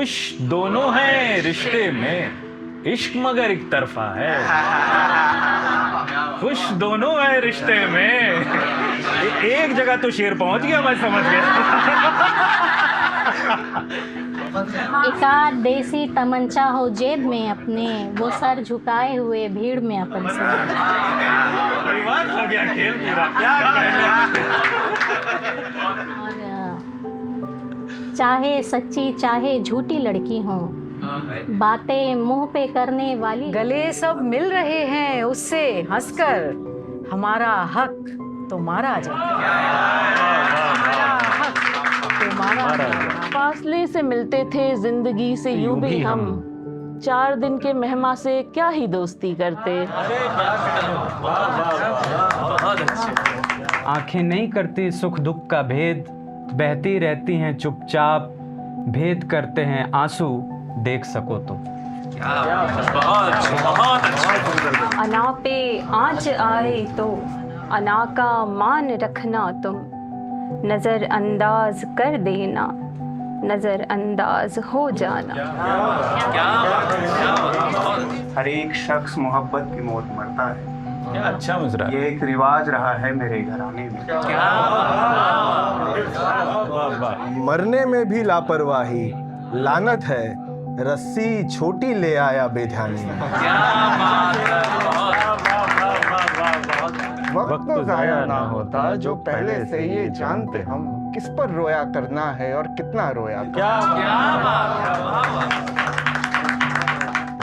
खुश दोनों हैं रिश्ते में, इश्क मगर एक तरफा है। खुश दोनों हैं रिश्ते में। एक जगह तो शेर पहुंच गया, मैं समझ गया। एकाध देसी तमंचा हो जेब में अपने, वो सर झुकाए हुए भीड़ में अपन से। हो गया खेल पूरा, क्या और चाहे सच्ची चाहे झूठी लड़की हो, बातें मुंह पे करने वाली, गले सब मिल रहे हैं उससे हंसकर, हमारा हक तुम्हारा जाए, हमारा हक तुम्हारा जाए। फासले से मिलते थे जिंदगी से यूं भी हम, 4 दिन के मेहमा से क्या ही दोस्ती करते। आंखें नहीं करती सुख दुख का भेद, बहती रहती हैं चुपचाप, भेद करते हैं आंसू देख सको तो। अना पे आँच आए तो अना का मान रखना तुम, नजर अंदाज कर देना, नजर अंदाज हो जाना। हर एक शख्स मोहब्बत की मौत मरता है, क्या अच्छा मुजरा। ये एक रिवाज रहा है मेरे घराने में। मरने में भी लापरवाही, लानत है रस्सी छोटी ले आया बेध्यानी। वक्त तो जाया ना होता जो पहले से ये जानते हम, किस पर रोया करना है और कितना रोया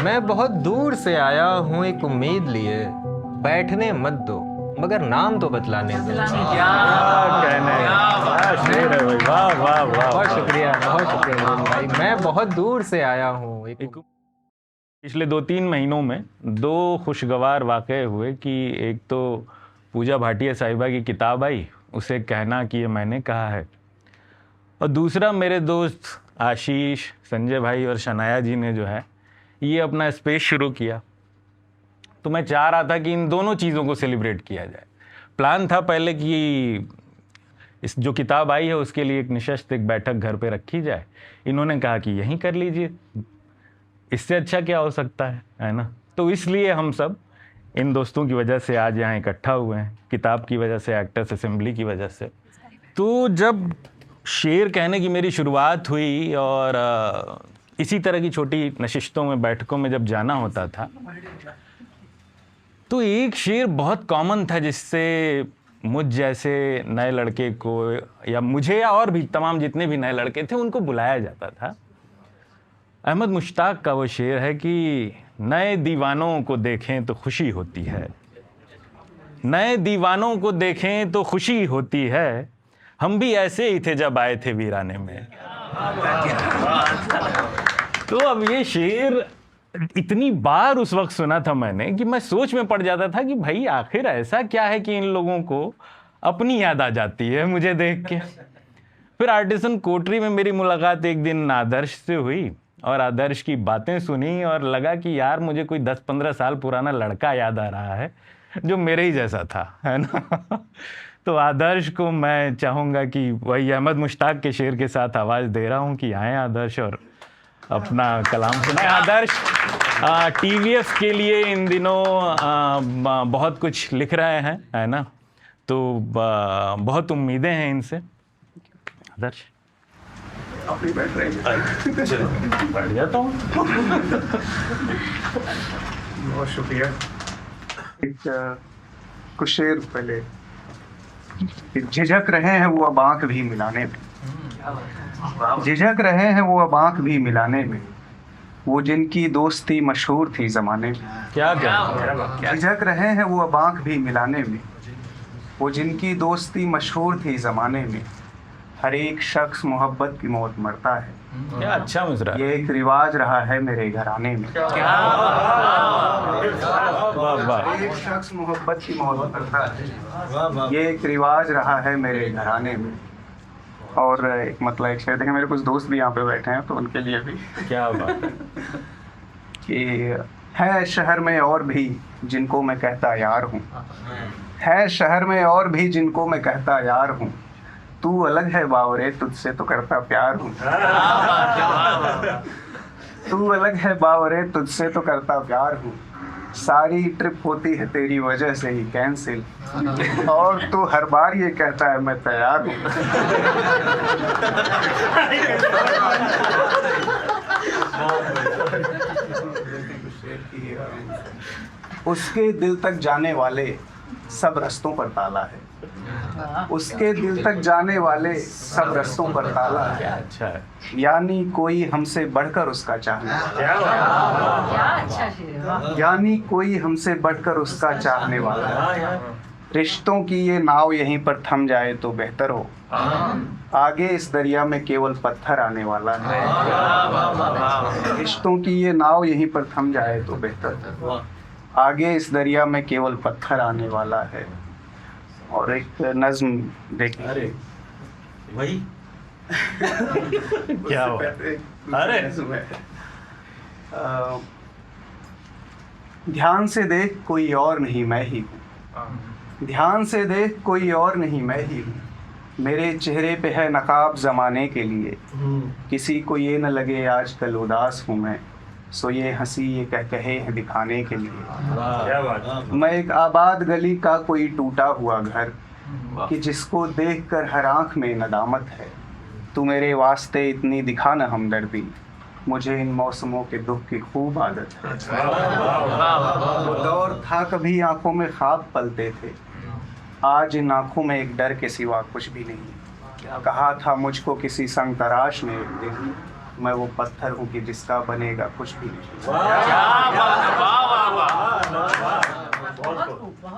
मैं बहुत दूर से आया हूँ एक उम्मीद लिए, बैठने मत दो मगर नाम तो बतलाने दो। बहुत शुक्रिया भाई, मैं बहुत दूर से आया हूँ। पिछले 2-3 महीनों में 2 खुशगवार वाक़े हुए कि एक तो पूजा भाटिया साहिबा की किताब आई, उसे कहना कि ये मैंने कहा है, और दूसरा मेरे दोस्त आशीष, संजय भाई और शनाया जी ने जो है ये अपना स्पेस शुरू किया। तो मैं चाह रहा था कि इन दोनों चीज़ों को सेलिब्रेट किया जाए। प्लान था पहले कि इस जो किताब आई है उसके लिए एक निशस्त एक बैठक घर पे रखी जाए। इन्होंने कहा कि यहीं कर लीजिए, इससे अच्छा क्या हो सकता है ना। तो इसलिए हम सब इन दोस्तों की वजह से आज यहाँ इकट्ठा हुए हैं, किताब की वजह से, एक्टर्स असेंबली की वजह से। तो जब शेर कहने की मेरी शुरुआत हुई और इसी तरह की छोटी नशिस्तों में, बैठकों में जब जाना होता था, तो एक शेर बहुत कॉमन था जिससे मुझ जैसे नए लड़के को, या मुझे या और भी तमाम जितने भी नए लड़के थे उनको बुलाया जाता था। अहमद मुश्ताक का वो शेर है कि नए दीवानों को देखें तो खुशी होती है, नए दीवानों को देखें तो खुशी होती है, हम भी ऐसे ही थे जब आए थे वीराने में। तो अब ये शेर इतनी बार उस वक्त सुना था मैंने कि मैं सोच में पड़ जाता था कि भाई आखिर ऐसा क्या है कि इन लोगों को अपनी याद आ जाती है मुझे देख के। फिर आर्टिसन कोटरी में मेरी मुलाकात एक दिन आदर्श से हुई और आदर्श की बातें सुनी और लगा कि यार मुझे कोई 10-15 साल पुराना लड़का याद आ रहा है जो मेरे ही जैसा था, है ना। तो आदर्श को मैं चाहूँगा कि वही अहमद मुश्ताक के शेर के साथ आवाज़ दे रहा हूँ कि आएँ आदर्श और अपना कलाम सुनाएं। आदर्श टीवीएफ के लिए इन दिनों बहुत कुछ लिख रहे हैं, है ना, तो बहुत उम्मीदें हैं इनसे। आदर्श अपनी बैठ रहे हैं, बैठ जाता हूँ। बहुत शुक्रिया। कुछ शेर पहले, झिझक रहे हैं वो अब आंख भी मिलाने में, झिझक रहे हैं वो अब आंख भी मिलाने में, वो जिनकी दोस्ती मशहूर थी जमाने में। क्या क्या झिझक रहे हैं वो अब आंख भी मिलाने में, वो जिनकी दोस्ती मशहूर थी जमाने में, हर एक शख्स मोहब्बत की मौत मरता है। क्या अच्छा मुजरा। ये एक रिवाज रहा है मेरे घराने में। एक शख्स मोहब्बत की मौत मरता है, ये एक रिवाज रहा है मेरे घराने में। और एक मतलब एक शेर देखें, मेरे कुछ दोस्त भी यहाँ पे बैठे हैं तो उनके लिए भी क्या बात कि है शहर में और भी जिनको मैं कहता यार हूँ, है शहर में और भी जिनको मैं कहता यार हूँ, तू अलग है बावरे, तुझसे तो करता प्यार हूँ। तू अलग है बावरे, तुझसे तो करता प्यार हूँ। सारी ट्रिप होती है तेरी वजह से ही कैंसिल, और तू हर बार ये कहता है मैं तैयार हूँ। उसके दिल तक जाने वाले सब रास्तों पर ताला है। उसके दिल तक जाने वाले सब रास्तों पर ताला है। अच्छा है। यानी कोई हमसे बढ़कर उसका चाहने वाला, यानी कोई हमसे बढ़कर उसका चाहने वाला है। रिश्तों की ये नाव यहीं पर थम जाए तो बेहतर हो, आगे इस दरिया में केवल पत्थर आने वाला है। रिश्तों की ये नाव यहीं पर थम जाए तो बेहतर हो, आगे इस दरिया में केवल पत्थर आने वाला है। और एक नज्म देखिए। अरे वही क्या हुआ? अरे ध्यान से देख कोई और नहीं मैं ही हूँ, ध्यान से देख कोई और नहीं मैं ही हूँ। मेरे चेहरे पे है नकाब जमाने के लिए, किसी को ये न लगे आजकल उदास हूँ मैं, सो ये हंसी ये कहे हैं दिखाने के लिए। मैं एक आबाद गली का कोई टूटा हुआ घर, कि जिसको देखकर हर आंख में नदामत है। तू मेरे वास्ते इतनी दिखा न हमदर्दी, मुझे इन मौसमों के दुख की खूब आदत है। वो दौर था कभी आंखों में ख्वाब पलते थे, आज इन आंखों में एक डर के सिवा कुछ भी नहीं। कहा था मुझको किसी संग तराश ने एक दिन, मैं वो पत्थर हूँ कि जिसका बनेगा कुछ भी नहीं।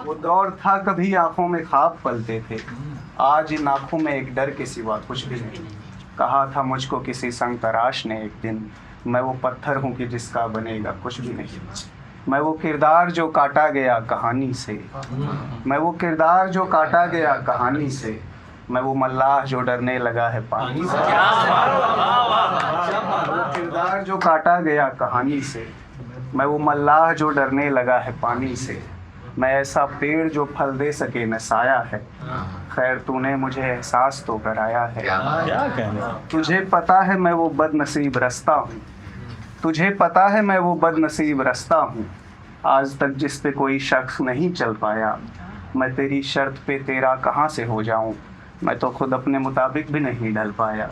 वो दौर था कभी आंखों में ख्वाब पलते थे, आज इन आंखों में एक डर के सिवा कुछ भी नहीं। कहा था मुझको किसी संग तराश ने एक दिन, मैं वो पत्थर हूँ कि जिसका बनेगा कुछ भी नहीं। मैं वो किरदार जो काटा गया कहानी से, मैं वो किरदार जो काटा गया कहानी से, मैं वो मल्लाह जो डरने लगा है पानी से। वो किरदार जो काटा गया कहानी से, मैं वो मल्लाह जो डरने लगा है पानी से। मैं ऐसा पेड़ जो फल दे सके न साया है, खैर तूने मुझे एहसास तो कराया है। क्या कहना? तुझे पता है मैं वो बदनसीब रास्ता हूँ, तुझे पता है मैं वो बदनसीब रास्ता हूँ। आज तक जिस पे कोई शख्स नहीं चल पाया, मैं तेरी शर्त पे तेरा कहाँ से हो जाऊँ, मैं तो खुद अपने मुताबिक भी नहीं ढल पाया।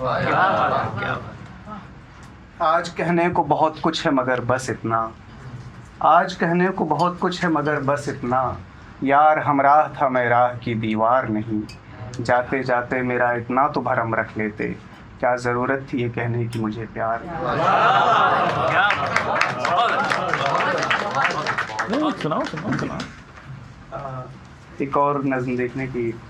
आज कहने को बहुत कुछ है मगर बस इतना, आज कहने को बहुत कुछ है मगर बस इतना। यार हमराह था मैं राह की दीवार नहीं, जाते जाते मेरा इतना तो भरम रख लेते, क्या ज़रूरत थी ये कहने की मुझे प्यार। सुनाओ सुनाओ सुनाओ। एक और नज़्म देखने की।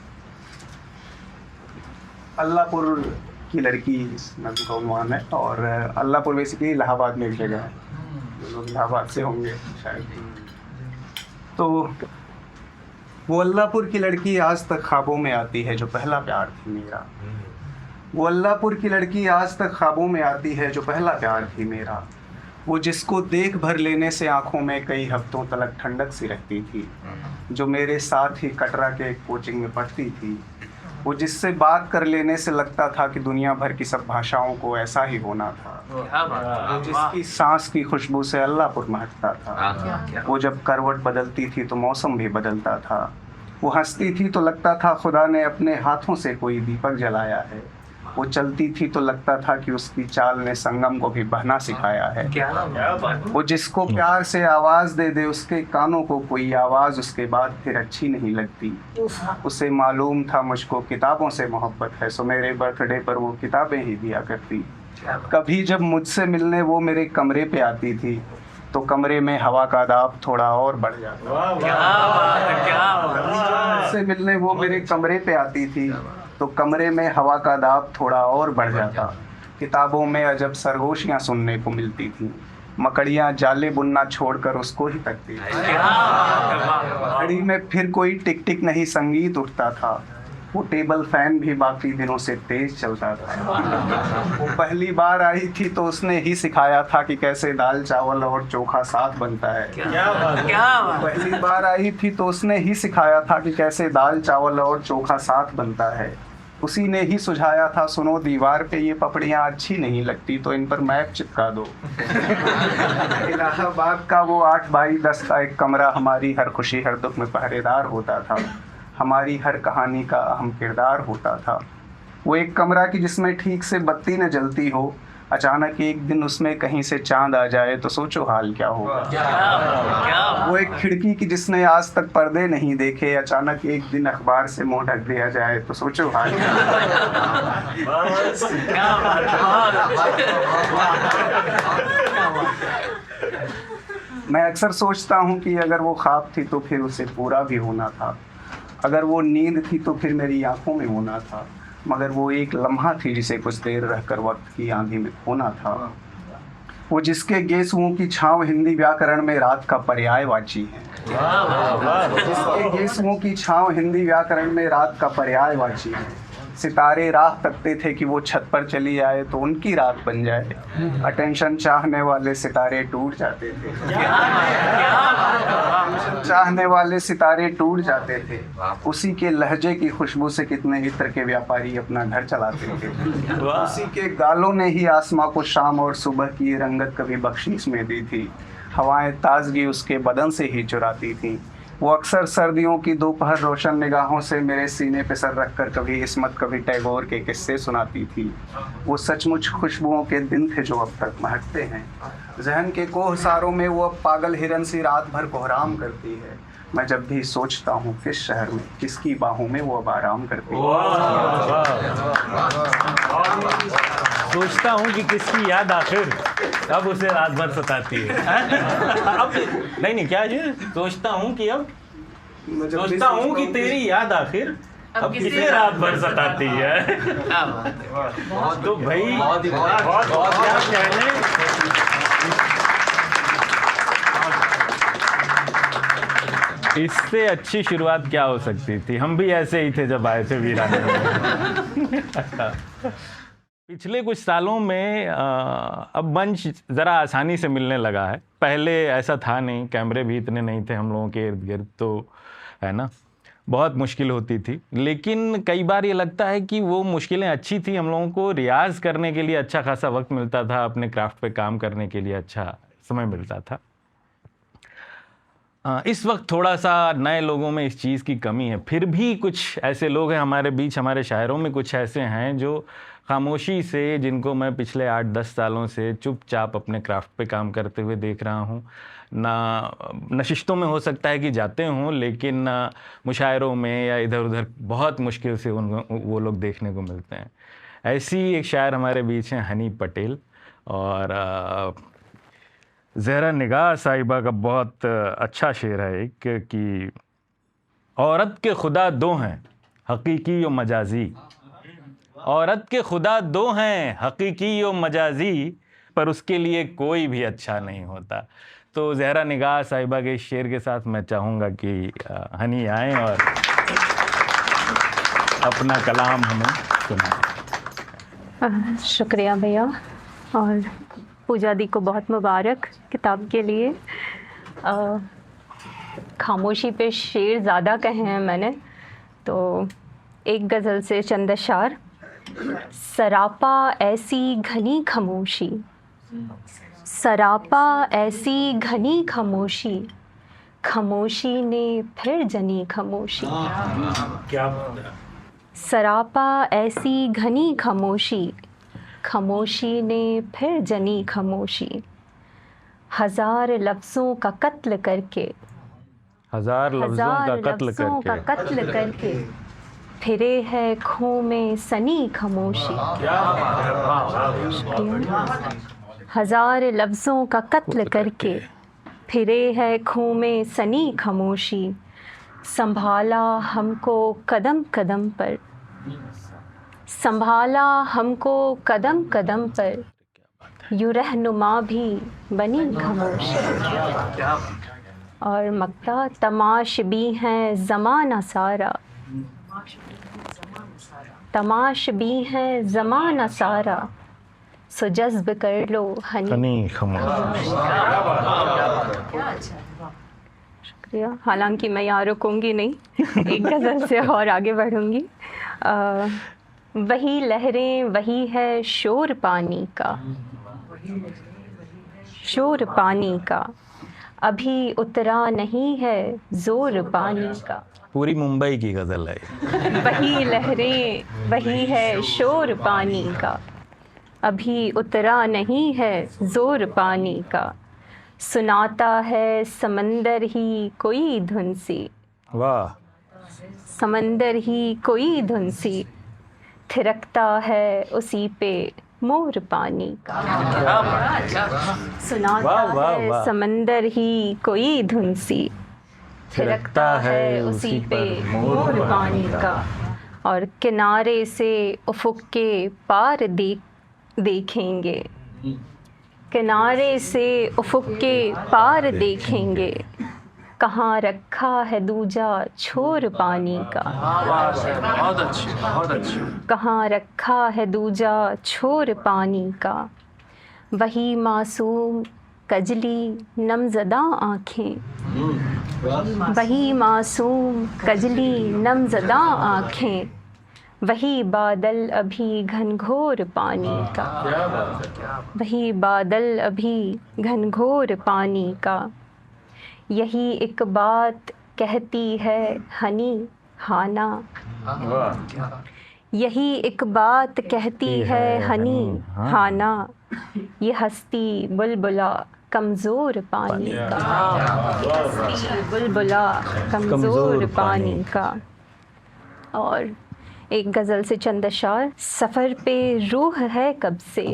अल्लाहपुर की लड़की इस नज़्म का उन्वान है, और अल्लाहपुर बेसिकली इलाहाबाद में एक जगह है, लोग इलाहाबाद से होंगे शायद। तो वो अल्लाहपुर की लड़की आज तक ख्वाबों में आती है जो पहला प्यार थी मेरा। वो अल्लाहपुर की लड़की आज तक ख्वाबों में आती है जो पहला प्यार थी मेरा। वो जिसको देख भर लेने से आंखों में कई हफ्तों तक ठंडक सी रहती थी, जो मेरे साथ ही कटरा के एक कोचिंग में पढ़ती थी। वो जिससे बात कर लेने से लगता था कि दुनिया भर की सब भाषाओं को ऐसा ही होना था। वो जिसकी सांस की खुशबू से अल्लाहपुर महकता था। वो जब करवट बदलती थी तो मौसम भी बदलता था। वो हंसती थी तो लगता था खुदा ने अपने हाथों से कोई दीपक जलाया है। वो चलती थी तो लगता था कि उसकी चाल ने संगम को भी बहना सिखाया है। वो जिसको प्यार से आवाज़ दे दे उसके कानों को कोई आवाज़ उसके बाद फिर अच्छी नहीं लगती। उसे मालूम था मुझको किताबों से मोहब्बत है, सो मेरे बर्थडे पर वो किताबें ही दिया करती। कभी जब मुझसे मिलने वो मेरे कमरे पे आती थी तो कमरे में हवा का दाब थोड़ा और बढ़ जाता। मुझसे मिलने वो मेरे कमरे पे आती थी तो कमरे में हवा का दाब थोड़ा और बढ़ जाता। किताबों में अजब सरगोशियाँ सुनने को मिलती थी, मकड़ियाँ जाले बुनना छोड़कर उसको ही तकती थी। घड़ी में फिर कोई टिक टिक नहीं संगीत उठता था। वो टेबल फैन भी बाकी दिनों से तेज चलता था। वो पहली बार आई थी तो उसने ही सिखाया था कि कैसे दाल चावल और चोखा साथ बनता है। पहली बार आई थी तो उसने ही सिखाया था कि कैसे दाल चावल और चोखा साथ बनता है। उसी ने ही सुझाया था, सुनो दीवार पे ये पपड़ियाँ अच्छी नहीं लगती तो इन पर मैप चिपका दो। इलाहाबाद का वो 8x10 का एक कमरा हमारी हर खुशी हर दुख में पहरेदार होता था, हमारी हर कहानी का अहम किरदार होता था। वो एक कमरा की जिसमें ठीक से बत्ती न जलती हो, अचानक एक दिन उसमें कहीं से चांद आ जाए तो सोचो हाल क्या होगा। वो एक खिड़की की जिसने आज तक पर्दे नहीं देखे, अचानक एक दिन अखबार से मुंह ढक दिया जाए तो सोचो हाल क्या होगा। मैं अक्सर सोचता हूँ कि अगर वो ख्वाब थी तो फिर उसे पूरा भी होना था, अगर वो नींद थी तो फिर मेरी आंखों में होना था, मगर वो एक लम्हा थी जिसे कुछ देर रहकर वक्त की आंधी में खोना था। वो जिसके गेसुओं की छांव हिंदी व्याकरण में रात का पर्यायवाची है, जिसके गेसुओं की छांव हिंदी व्याकरण में रात का पर्यायवाची है। सितारे राह तकते थे कि वो छत पर चली आए तो उनकी रात बन जाए, अटेंशन चाहने वाले सितारे टूट जाते थे, चाहने वाले सितारे टूट जाते थे। उसी के लहजे की खुशबू से कितने इत्र के व्यापारी अपना घर चलाते थे। उसी के गालों ने ही आसमां को शाम और सुबह की रंगत कभी बख्शीश में दी थी, हवाएं ताजगी उसके बदन से ही चुराती थीं। वो अक्सर सर्दियों की दोपहर रोशन निगाहों से मेरे सीने पे सर रखकर कभी इस्मत कभी टैगोर के किस्से सुनाती थी। वो सचमुच खुशबुओं के दिन थे जो अब तक महकते हैं। जहन के कोहसारों में वो अब पागल हिरन सी रात भर कोहराम करती है। मैं जब भी सोचता हूँ किस शहर में किसकी बाहों में वो अब आराम करती है। सोचता हूँ कि किसकी याद आखिर अब उसे रात भर सताती है। अब नहीं क्या जी, सोचता हूँ कि अब सोचता हूँ कि तेरी याद आखिर अब किसे रात भर सताती है। तो भाई बहुत क्या कहने। इससे अच्छी शुरुआत क्या हो सकती थी। हम भी ऐसे ही थे जब आए थे वीराने में। पिछले कुछ सालों में अब मंच ज़रा आसानी से मिलने लगा है। पहले ऐसा था नहीं, कैमरे भी इतने नहीं थे हम लोगों के इर्द गिर्द, तो है ना, बहुत मुश्किल होती थी। लेकिन कई बार ये लगता है कि वो मुश्किलें अच्छी थी, हम लोगों को रियाज़ करने के लिए अच्छा खासा वक्त मिलता था, अपने क्राफ्ट पे काम करने के लिए अच्छा समय मिलता था। इस वक्त थोड़ा सा नए लोगों में इस चीज़ की कमी है। फिर भी कुछ ऐसे लोग हैं हमारे बीच, हमारे शायरों में कुछ ऐसे हैं जो खामोशी से, जिनको मैं पिछले 8-10 सालों से चुपचाप अपने क्राफ्ट पे काम करते हुए देख रहा हूँ। नशिस्तों में हो सकता है कि जाते हों, लेकिन मुशायरों में या इधर उधर बहुत मुश्किल से वो लोग देखने को मिलते हैं। ऐसी एक शायर हमारे बीच हैं हनी पटेल, और ज़हरा निगाह साहिबा का बहुत अच्छा शेर है एक कि औरत के खुदा दो हैं हकीकी और मजाजी, औरत के खुदा दो हैं हकीकी और मजाजी, पर उसके लिए कोई भी अच्छा नहीं होता। तो ज़हरा निगाह साहिबा के शेर के साथ मैं चाहूँगा कि हनी आएँ और अपना कलाम हमें सुनाएं। शुक्रिया भैया, और पूजा दी को बहुत मुबारक किताब के लिए। खामोशी पे शेर ज़्यादा कहे हैं मैंने, तो एक गज़ल से चंद अशार। सरापा ऐसी घनी खामोशी, सरापा ऐसी घनी खामोशी, खामोशी ने फिर जनी खामोशी। क्या बात है। सरापा ऐसी घनी खामोशी, खामोशी ने फिर जनी खामोशी। हजार लफ्ज़ों का कत्ल करके, हजार लफ्ज़ों का कत्ल करके फिरे है खो में सनी खामोशी। हजार लफ्ज़ों का कत्ल करके फिरे है खो में सनी खामोशी। संभाला हमको कदम कदम पर, संभाला हमको कदम कदम पर, यूँ रहनुमा भी बनी खामोशी। और मक्ता तमाश भी हैं ज़माना सारा, तमाश भी हैं ज़माना सारा, सो जज्ब कर लो हनी खामोशी। शुक्रिया। हालांकि मैं यहाँ रुकूंगी नहीं, एक गज़ल से और आगे बढ़ूंगी। वही लहरें, वही है शोर पानी का, शोर पानी का, अभी उतरा नहीं है जोर पानी का। पूरी मुंबई की गजल है। वही लहरें, वही है शोर पानी का, अभी उतरा नहीं है जोर पानी का। सुनाता है समंदर ही कोई धुन सी, वाह। समंदर ही कोई धुन सी, थिरकता है उसी पे मोर पानी का। सुनाता वाह, वाह, है वाह। समंदर ही कोई धुन सी, थिरकता है उसी पे मोर पानी का। और किनारे से उफुक के पार देखेंगे, किनारे से उफुक के पार देखेंगे, कहाँ रखा है दूजा छोर पानी का। बहुत अच्छी, बहुत अच्छी। कहाँ रखा है दूजा छोर पानी का। वही मासूम कजली नमज़दा आँखें, वही मासूम कजली नमज़दा आँखें, वही बादल अभी घनघोर पानी का, वही बादल अभी घनघोर पानी का। यही एक बात कहती है हनी हाना, यही एक बात कहती है हनी हाना, ये हस्ती बुलबुला कमज़ोर पानी का, हस्ती बुलबुला कमज़ोर पानी का। और एक गज़ल से चंद अशार। सफ़र पे रूह है कब से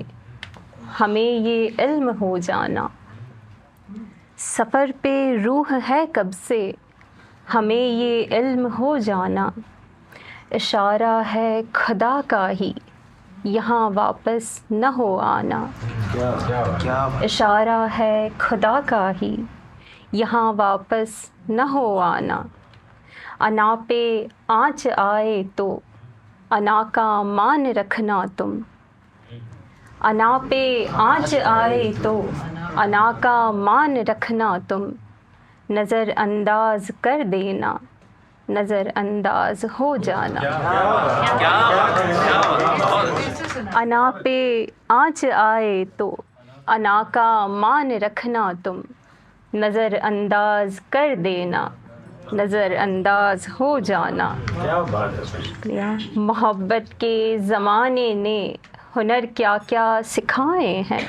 हमें ये इल्म हो जाना, सफ़र पे रूह है कब से हमें ये इल्म हो जाना। इशारा है खुदा का ही यहाँ वापस न हो आना, इशारा है खुदा का ही यहाँ वापस न हो आना। अना पे आँच आए तो अना का मान रखना तुम, अना पे आँच आए तो अना का मान रखना तुम, नज़र अंदाज कर देना नज़र अंदाज हो जाना। अना पे आँच आए तो अना का मान रखना तुम, नज़र अंदाज कर देना नज़र अंदाज हो जाना। मोहब्बत के ज़माने ने हुनर क्या क्या सिखाए हैं,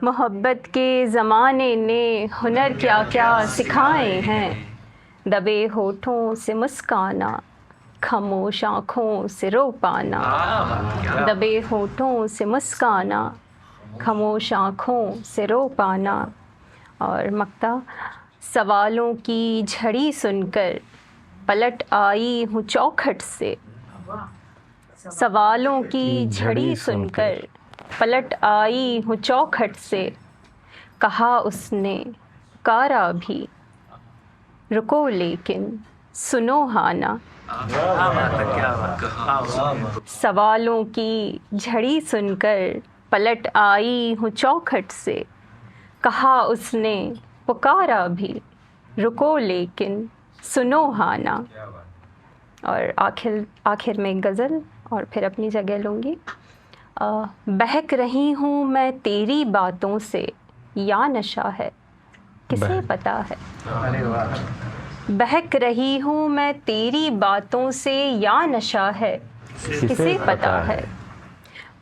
मोहब्बत के ज़माने ने हुनर क्या क्या सिखाए हैं। दबे होठों से मुस्काना, खामोश आँखों से रो पाना, दबे होठों से मुस्काना, खामोश आँखों से रो पाना। और मक्ता। सवालों की झड़ी सुनकर पलट आई हूँ चौखट से, सवालों की झड़ी सुनकर पलट आई हूँ चौखट से। कहा उसने कारा भी रुको लेकिन सुनो हाना, सवालों की झड़ी सुनकर पलट आई हूँ चौखट से। कहा उसने पुकारा भी रुको लेकिन सुनो हाना। और आखिर में गज़ल और फिर अपनी जगह लूँगी। बहक रही हूँ मैं तेरी बातों से या नशा है किसे पता है, बहक रही हूँ मैं तेरी बातों से या नशा है किसे पता है।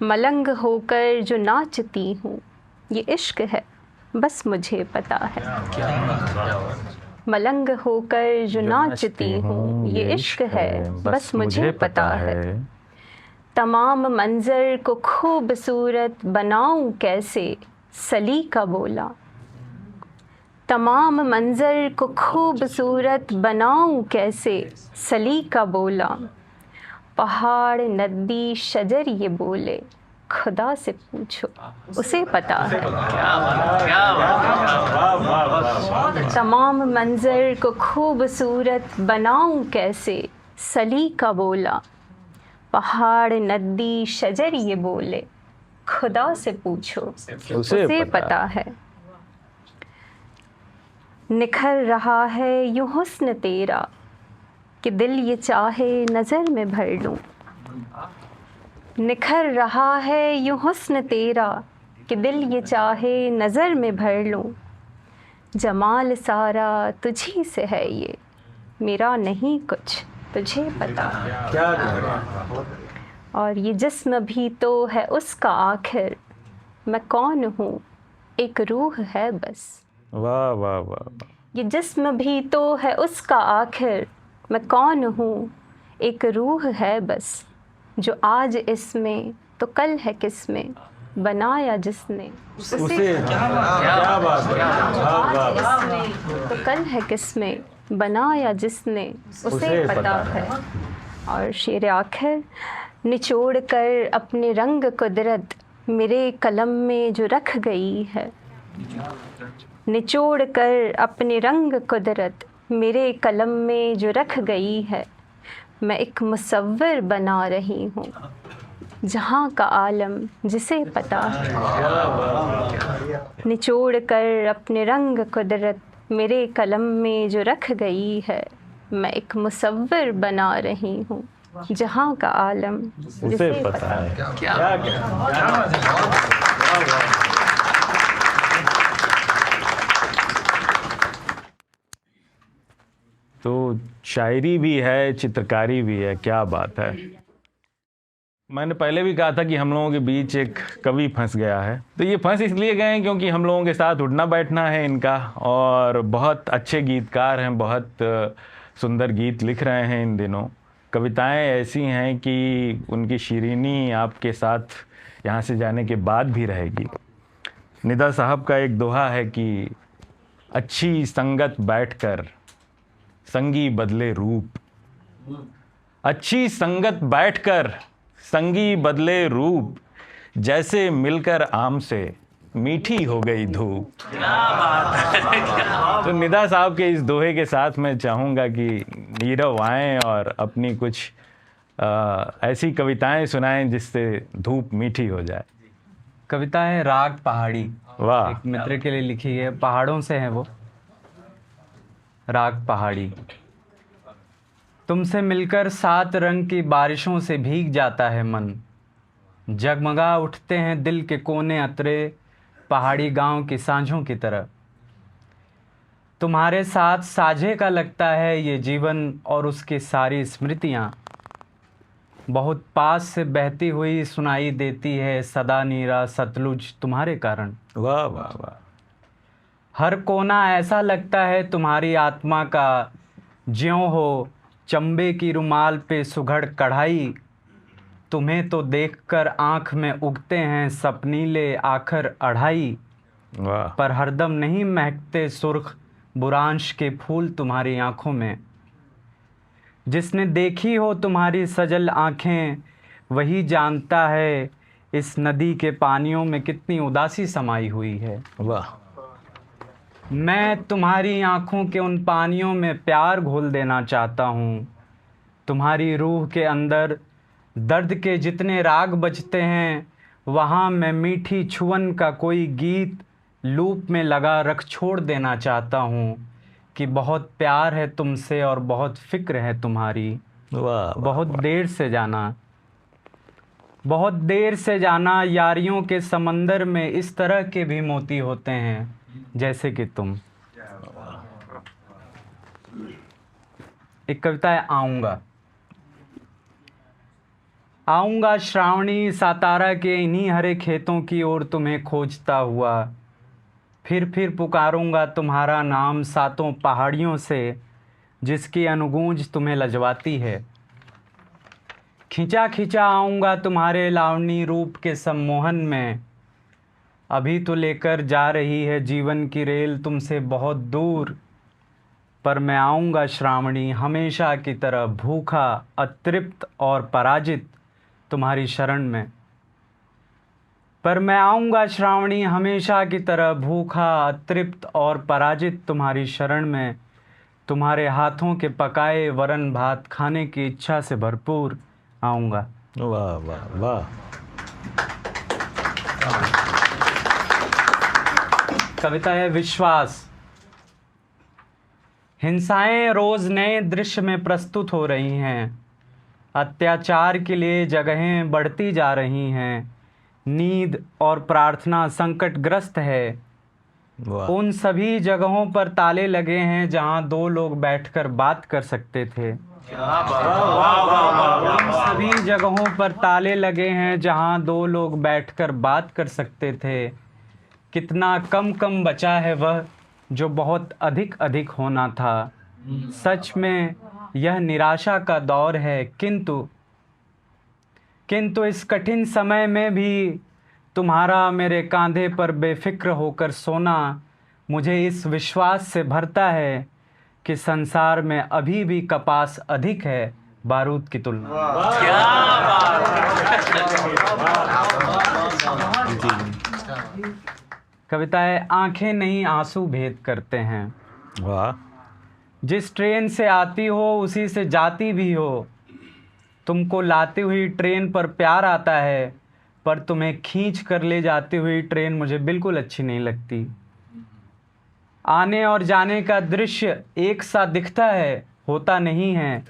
मलंग होकर जो नाचती हूँ ये इश्क है बस मुझे पता है, मलंग होकर जो नाचती हूँ ये इश्क है बस मुझे पता है। तमाम मंजर को खूबसूरत बनाऊं कैसे सलीका बोला, तमाम मंजर को खूबसूरत बनाऊं कैसे सलीका बोला। पहाड़ नदी शजर ये बोले खुदा से पूछो उसे पता है। तमाम मंजर को खूबसूरत बनाऊं कैसे सलीका बोला। पहाड़ नदी शजर ये बोले खुदा से पूछो उसे पता है। निखर रहा है यूं हुस्न तेरा कि दिल ये चाहे नज़र में भर लूं, निखर रहा है यूं हुस्न तेरा कि दिल ये चाहे नज़र में भर लूं। जमाल सारा तुझी से है ये, मेरा नहीं कुछ तुझे पता। और ये जिस्म भी तो है उसका आखिर, मैं कौन हूँ एक रूह है बस। वाह वाह वाह। ये जिस्म भी तो है उसका आखिर, मैं कौन हूँ एक रूह है बस। जो आज इसमें तो कल है किसमें, बनाया जिसने उसे क्या बात है। आज इसमें तो कल है किसमें, बनाया जिसने उसे पता है। और शेर आखिर, निचोड़ कर अपने रंग कुदरत मेरे कलम में जो रख गई है। निचोड़ कर अपने रंग कुदरत मेरे कलम में जो रख गई है। मैं एक मुसव्विर बना रही हूँ जहाँ का आलम जिसे पता है। निचोड़ कर अपने रंग कुदरत मेरे कलम में जो रख गई है। मैं एक मुसव्विर बना रही हूँ जहाँ का आलम उसे पता है। क्या तो शायरी भी है, चित्रकारी भी है, क्या बात है। मैंने पहले भी कहा था कि हम लोगों के बीच एक कवि फंस गया है। तो ये फंस इसलिए गए हैं क्योंकि हम लोगों के साथ उठना बैठना है इनका, और बहुत अच्छे गीतकार हैं, बहुत सुंदर गीत लिख रहे हैं इन दिनों। कविताएं ऐसी हैं कि उनकी शीरीनी आपके साथ यहाँ से जाने के बाद भी रहेगी। निदा साहब का एक दोहा है कि अच्छी संगत बैठकर संगी बदले रूप। अच्छी संगत बैठकर संगी बदले रूप, जैसे मिलकर आम से मीठी हो गई धूप। तो निदा साहब के इस दोहे के साथ मैं चाहूँगा कि नीरव आएँ और अपनी कुछ ऐसी कविताएं सुनाएं जिससे धूप मीठी हो जाए। कविता है राग पहाड़ी। वाह। एक मित्र के लिए लिखी है, पहाड़ों से है वो। राग पहाड़ी। तुमसे मिलकर 7 रंग की बारिशों से भीग जाता है मन। जगमगा उठते हैं दिल के कोने अतरे, पहाड़ी गांव की सांझों की तरह। तुम्हारे साथ साझे का लगता है ये जीवन और उसकी सारी स्मृतियाँ। बहुत पास से बहती हुई सुनाई देती है सदा नीरा सतलुज तुम्हारे कारण। वाह वाह वाह। हर कोना ऐसा लगता है तुम्हारी आत्मा का, ज्यों हो चंबे की रुमाल पे सुघड़ कढ़ाई। तुम्हें तो देखकर आँख में उगते हैं सपनीले आखर अढ़ाई। वाह। पर हरदम नहीं महकते सुर्ख बुरांश के फूल तुम्हारी आँखों में। जिसने देखी हो तुम्हारी सजल आँखें वही जानता है इस नदी के पानियों में कितनी उदासी समाई हुई है। वाह। मैं तुम्हारी आँखों के उन पानियों में प्यार घोल देना चाहता हूँ। तुम्हारी रूह के अंदर दर्द के जितने राग बजते हैं, वहाँ मैं मीठी छुअन का कोई गीत लूप में लगा रख छोड़ देना चाहता हूँ कि बहुत प्यार है तुमसे और बहुत फिक्र है तुम्हारी। वाह। बहुत देर से जाना, बहुत देर से जाना, यारियों के समंदर में इस तरह के भी मोती होते हैं जैसे कि तुम। एक कविता है आऊँगा। आऊँगा श्रावणी सातारा के इन्हीं हरे खेतों की ओर तुम्हें खोजता हुआ। फिर पुकारूंगा तुम्हारा नाम सातों पहाड़ियों से, जिसकी अनुगूंज तुम्हें लजवाती है। खिंचा खिंचा आऊँगा तुम्हारे लावणी रूप के सम्मोहन में। अभी तो लेकर जा रही है जीवन की रेल तुमसे बहुत दूर, पर मैं आऊँगा श्रावणी हमेशा की तरह भूखा, अतृप्त और पराजित तुम्हारी शरण में। पर मैं आऊँगा श्रावणी हमेशा की तरह भूखा, अतृप्त और पराजित तुम्हारी शरण में। तुम्हारे हाथों के पकाए वरन भात खाने की इच्छा से भरपूर आऊँगा। वाह वाह वाह। कविता है विश्वास। हिंसाएं रोज नए दृश्य में प्रस्तुत हो रही हैं। अत्याचार के लिए जगहें बढ़ती जा रही हैं, नींद और प्रार्थना संकटग्रस्त है। उन सभी जगहों पर ताले लगे हैं जहां दो लोग बैठकर बात कर सकते थे। उन सभी जगहों पर ताले लगे हैं जहां दो लोग बैठकर बात कर सकते थे। कितना कम कम बचा है वह जो बहुत अधिक अधिक होना था। सच में यह निराशा का दौर है, किंतु इस कठिन समय में भी तुम्हारा मेरे कंधे पर बेफिक्र होकर सोना मुझे इस विश्वास से भरता है कि संसार में अभी भी कपास अधिक है बारूद की तुलना। कविता है, आंखें नहीं आंसू भेद करते हैं। वाह। जिस ट्रेन से आती हो उसी से जाती भी हो। तुमको लाती हुई ट्रेन पर प्यार आता है, पर तुम्हें खींच कर ले जाती हुई ट्रेन मुझे बिल्कुल अच्छी नहीं लगती। आने और जाने का दृश्य एक सा दिखता है, होता नहीं है।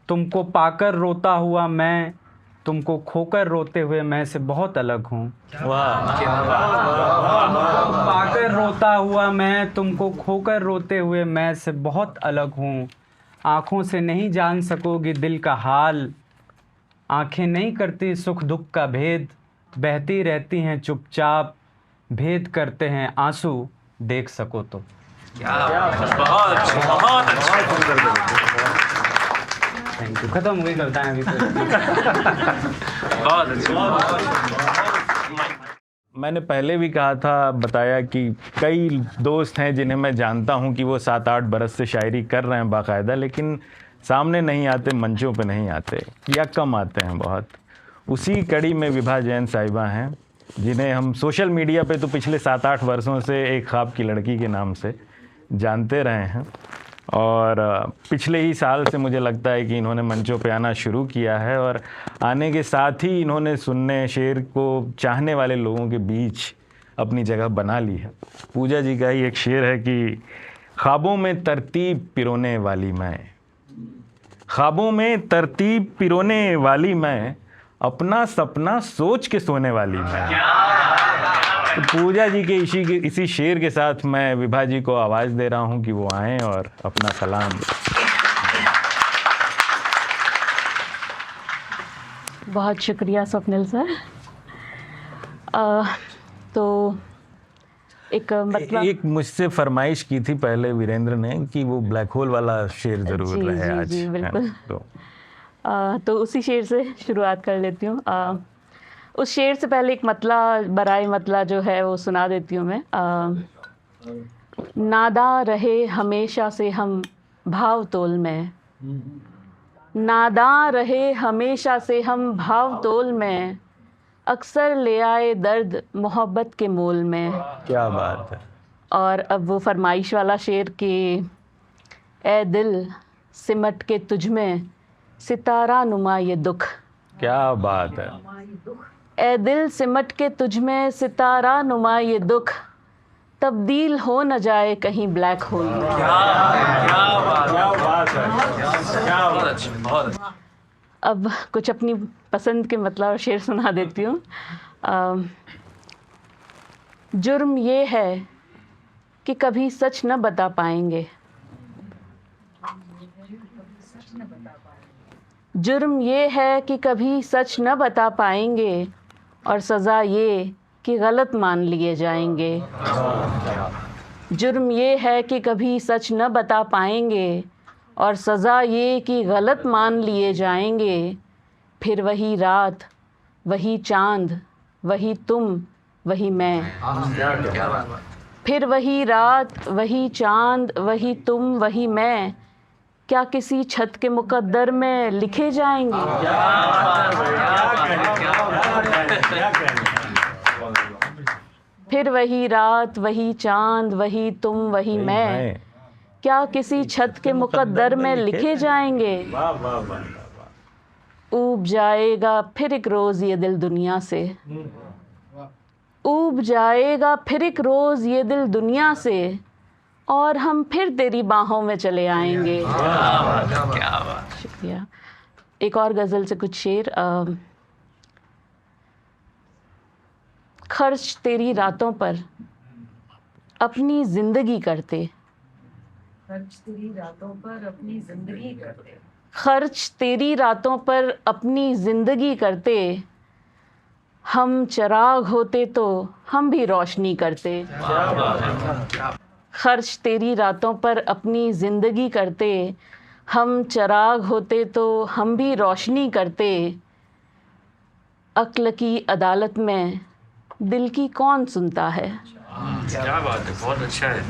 तुमको पाकर रोता हुआ मैं, तुमको खोकर रोते हुए मैं से बहुत अलग हूँ। पाकर रोता हुआ मैं, तुमको खोकर रोते हुए मैं से बहुत अलग हूँ। आँखों से नहीं जान सकोगी दिल का हाल। आँखें नहीं करती सुख दुख का भेद, बहती रहती हैं चुपचाप। भेद करते हैं आंसू, देख सको तो। बहुत अच्छा। Thank you. खत्म हो गई कविताएं अभी तो। बहुत अच्छा। मैंने पहले भी कहा था, बताया कि कई दोस्त हैं जिन्हें मैं जानता हूं कि वो 7-8 बरस से शायरी कर रहे हैं बाकायदा, लेकिन सामने नहीं आते, मंचों पे नहीं आते या कम आते हैं बहुत। उसी कड़ी में विभा जैन साहिबा हैं, जिन्हें हम सोशल मीडिया पे तो पिछले 7-8 वर्षों से एक ख्वाब की लड़की के नाम से जानते रहे हैं, और पिछले ही साल से मुझे लगता है कि इन्होंने मंचों पे आना शुरू किया है, और आने के साथ ही इन्होंने सुनने शेर को चाहने वाले लोगों के बीच अपनी जगह बना ली है। पूजा जी का ही एक शेर है कि ख्वाबों में तरतीब पिरोने वाली मैं, ख्वाबों में तरतीब पिरोने वाली मैं, अपना सपना सोच के सोने वाली मैं। तो पूजा जी के इसी शेर के साथ मैं विभा जी को आवाज़ दे रहा हूं कि वो आएं और अपना सलाम दें। बहुत शुक्रिया स्वप्निल सर। तो एक मुझसे फरमाइश की थी पहले वीरेंद्र ने कि वो ब्लैक होल वाला शेर ज़रूर रहे आज। जी बिल्कुल। तो उसी शेर से शुरुआत कर लेती हूँ। उस शेर से पहले एक मतला बराए मतला जो है वो सुना देती हूँ मैं। नादा रहे हमेशा से हम भाव तोल में, नादा रहे हमेशा से हम भाव तोल में, अक्सर ले आए दर्द मोहब्बत के मोल में। क्या बात है। और अब वो फरमाइश वाला शेर कि ए दिल सिमट के तुझ में सितारा नुमा ये दुख। क्या बात है। ए दिल सिमट के तुझ में सितारा नुमा ये दुख, तब्दील हो न जाए कहीं ब्लैक होल में। अब कुछ अपनी पसंद के मतलब और शेर सुना देती हूँ। जुर्म ये है कि कभी सच न बता पाएंगे, जुर्म ये है कि कभी सच न बता पाएंगे, और सज़ा ये कि गलत मान लिए जाएंगे। जुर्म ये है कि कभी सच न बता पाएंगे, और सज़ा ये कि गलत मान लिए जाएंगे। फिर वही रात, वही चांद, वही तुम, वही मैं। फिर वही रात, वही चांद, वही तुम, वही मैं, क्या किसी छत के मुकद्दर में लिखे जाएंगे? फिर वही रात, वही चांद, वही तुम, वही मैं, क्या किसी छत के मुकद्दर में लिखे जाएंगे? ऊब जाएगा फिर एक रोज़ ये दिल दुनिया से, ऊब जाएगा फिर एक रोज़ ये दिल दुनिया से, और हम फिर तेरी बाहों में चले आएंगे। शुक्रिया। एक और गज़ल से कुछ शेर। खर्च तेरी रातों पर अपनी ज़िंदगी करते, खर्च तेरी रातों पर अपनी जिंदगी करते, खर्च तेरी रातों पर अपनी ज़िंदगी करते, हम चिराग होते तो हम भी रोशनी करते। खर्च तेरी रातों पर अपनी ज़िंदगी करते, हम चिराग होते तो हम भी रोशनी करते। अक्ल की अदालत में दिल की कौन सुनता है? क्या बात है, बहुत अच्छा है।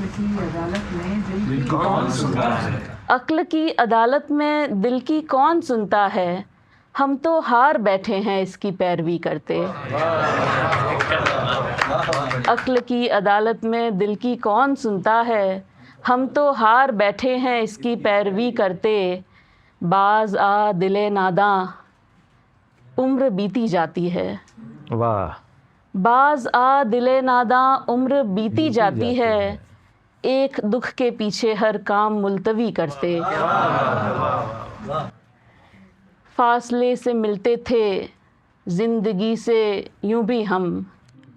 अक्ल की अदालत में दिल की कौन सुनता है, हम तो हार बैठे हैं इसकी पैरवी करते। अक्ल की अदालत में दिल की कौन सुनता है, हम तो हार बैठे हैं इसकी पैरवी करते। बाज आ दिले नादां उम्र बीती जाती है, वाह। बाज आ दिले नादां उम्र बीती जाती है, एक दुख के पीछे हर काम मुलतवी करते। फासले से मिलते थे जिंदगी से यूं भी हम,